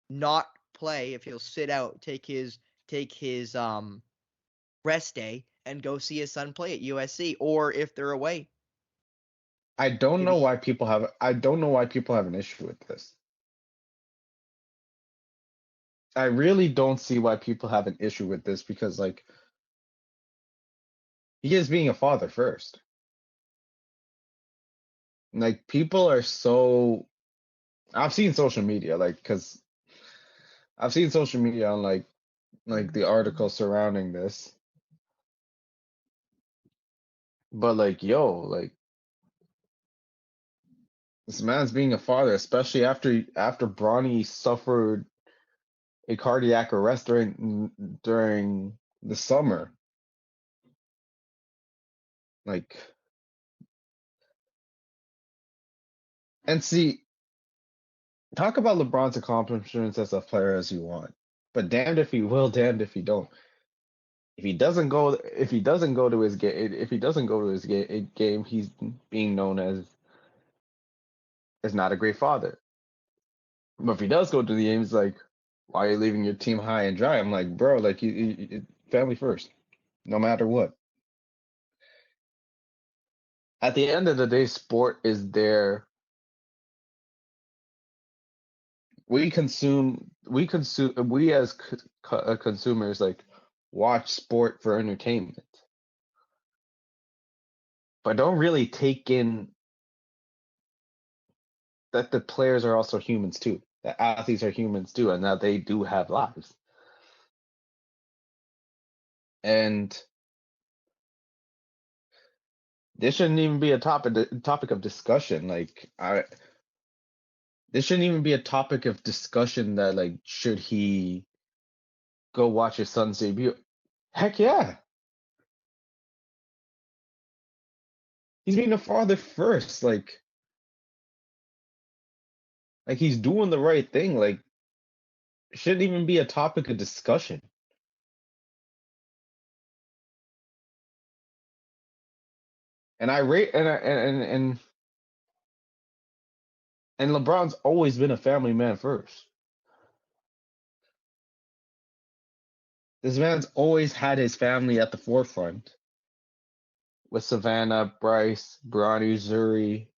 not play, if he'll sit out, take his rest day and go see his son play at USC, or if they're away. I don't know Maybe. why people have an issue with this. I really don't see why people have an issue with this because like he is being a father first. Like people are so I've seen social media because I've seen social media on like the article surrounding this. But like this man's being a father, especially after Bronny suffered a cardiac arrest during the summer. Like, and see, talk about LeBron's accomplishments as a player as you want, but damned if he will, damned if he don't. If he doesn't go to his game, he's being known as not a great father. But if he does go to the game, it's like, why are you leaving your team high and dry? I'm like, bro, like you family first, no matter what. At the end of the day, sport is there. We as consumers like watch sport for entertainment, but don't really take in that the players are also humans too, that athletes are humans too, and that they do have lives. And this shouldn't even be a topic of discussion. This shouldn't even be a topic of discussion that like should he go watch his son's debut? Heck yeah. He's being a father first. Like he's doing the right thing. Like it shouldn't even be a topic of discussion. And I rate and LeBron's always been a family man first. This man's always had his family at the forefront. With Savannah, Bryce, Bronny, Zuri,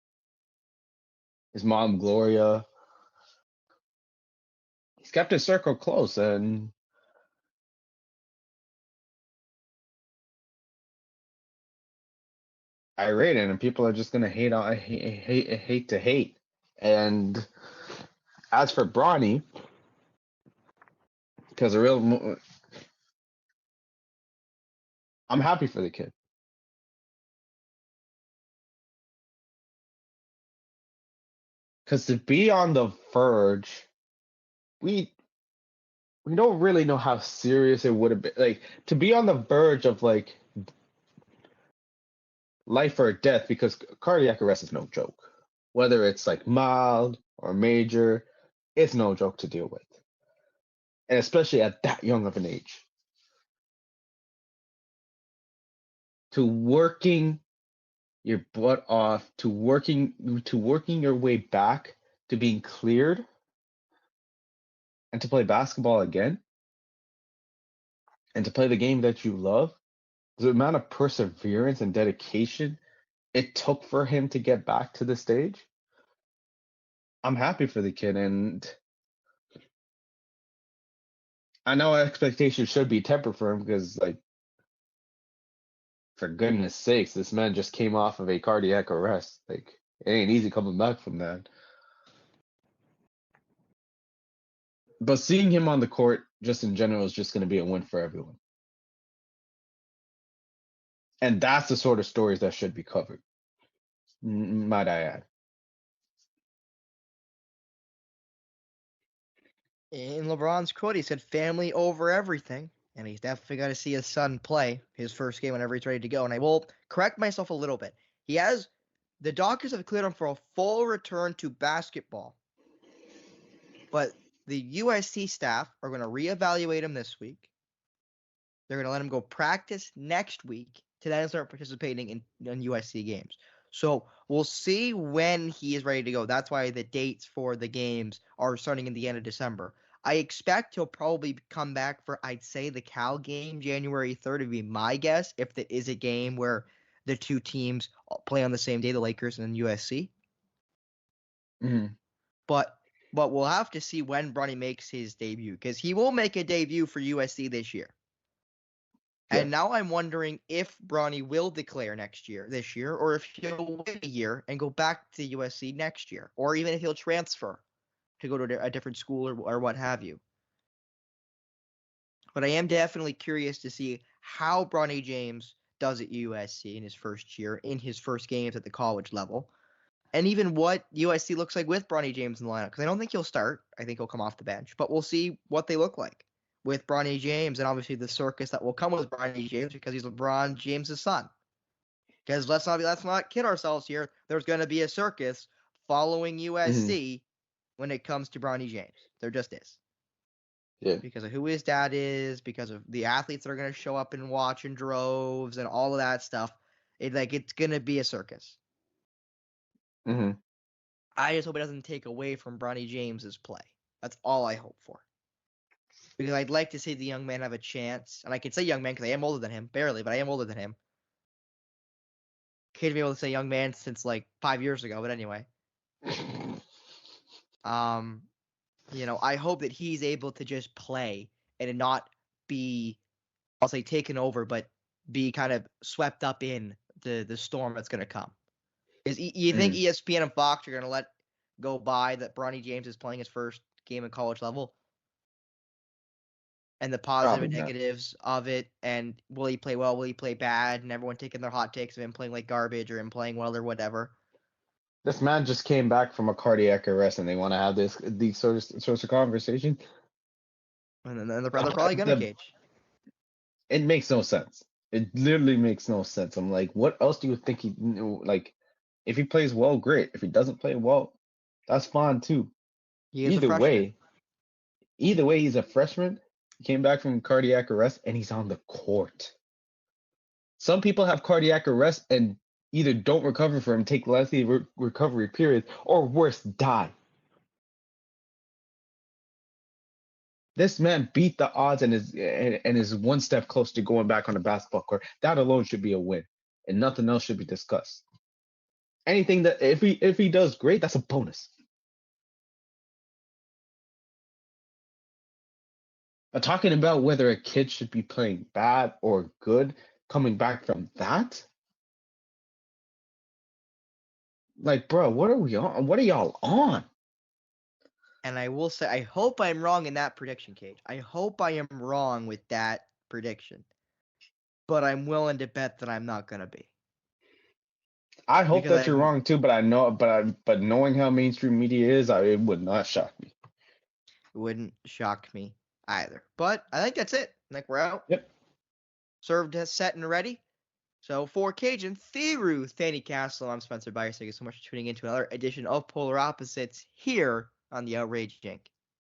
his mom Gloria. He's kept his circle close, and I rate it, and people are just gonna hate to hate. And as for Bronny, because I'm happy for the kid. Because to be on the verge, we don't really know how serious it would have been. Like to be on the verge of like life or death, because cardiac arrest is no joke. Whether it's like mild or major, it's no joke to deal with. And especially at that young of an age. To working your butt off, to working your way back to being cleared and to play basketball again and to play the game that you love, the amount of perseverance and dedication it took for him to get back to the stage, I'm happy for the kid, and I know expectations should be tempered for him because, like, for goodness sakes, this man just came off of a cardiac arrest. Like, it ain't easy coming back from that. But seeing him on the court, just in general, is just going to be a win for everyone. And that's the sort of stories that should be covered, might I add. In LeBron's quote, he said, "Family over everything." And he's definitely got to see his son play his first game whenever he's ready to go. And I will correct myself a little bit. The doctors have cleared him for a full return to basketball. But the USC staff are going to reevaluate him this week. They're going to let him go practice next week to then start participating in USC games. So we'll see when he is ready to go. That's why the dates for the games are starting in the end of December. I expect he'll probably come back for, I'd say, the Cal game, January 3rd would be my guess, if there is a game where the two teams play on the same day, the Lakers and USC. Mm-hmm. But we'll have to see when Bronny makes his debut, because he will make a debut for USC this year. Yeah. And now I'm wondering if Bronny will declare this year, or if he'll wait a year and go back to USC next year, or even if he'll transfer to go to a different school or what have you. But I am definitely curious to see how Bronny James does at USC in his first year, in his first games at the college level, and even what USC looks like with Bronny James in the lineup. Because I don't think he'll start. I think he'll come off the bench. But we'll see what they look like with Bronny James, and obviously the circus that will come with Bronny James because he's LeBron James' son. Because let's not kid ourselves here. There's going to be a circus following USC when it comes to Bronny James. There just is. Yeah. Because of who his dad is, because of the athletes that are going to show up and watch in droves and all of that stuff. It's going to be a circus. Mm-hmm. I just hope it doesn't take away from Bronny James's play. That's all I hope for. Because I'd like to see the young man have a chance. And I can say young man because I am older than him. Barely, but I am older than him. Can't be able to say young man since like 5 years ago, but anyway. I hope that he's able to just play and not be, I'll say, taken over, but be kind of swept up in the storm that's going to come. You think ESPN and Fox are going to let go by that Bronny James is playing his first game at college level? And the positive and negatives of it, and will he play well, will he play bad, and everyone taking their hot takes of him playing like garbage or him playing well or whatever. This man just came back from a cardiac arrest, and they want to have these sorts of conversations. And then they're probably gonna cage. It makes no sense. It literally makes no sense. I'm like, what else do you think he like? If he plays well, great. If he doesn't play well, that's fine too. Either way, he's a freshman. He came back from cardiac arrest, and he's on the court. Some people have cardiac arrest and either don't recover from, take lengthy recovery periods, or worse, die. This man beat the odds and is one step closer to going back on the basketball court. That alone should be a win, and nothing else should be discussed. Anything that if he does great, that's a bonus. But talking about whether a kid should be playing bad or good, coming back from that, like, bro, what are we on? What are y'all on? And I will say, I hope I'm wrong in that prediction, Cage. I hope I am wrong with that prediction. But I'm willing to bet that I'm not gonna be. I hope that you're wrong too, but but knowing how mainstream media is, it would not shock me. It wouldn't shock me either. But I think that's it. I think we're out. Yep. Served, set, and ready. So for Kajan Thiruthanikasalam, I'm Spencer Byers. Thank you so much for tuning in to another edition of Polar Opposites here on the Outrage Inc.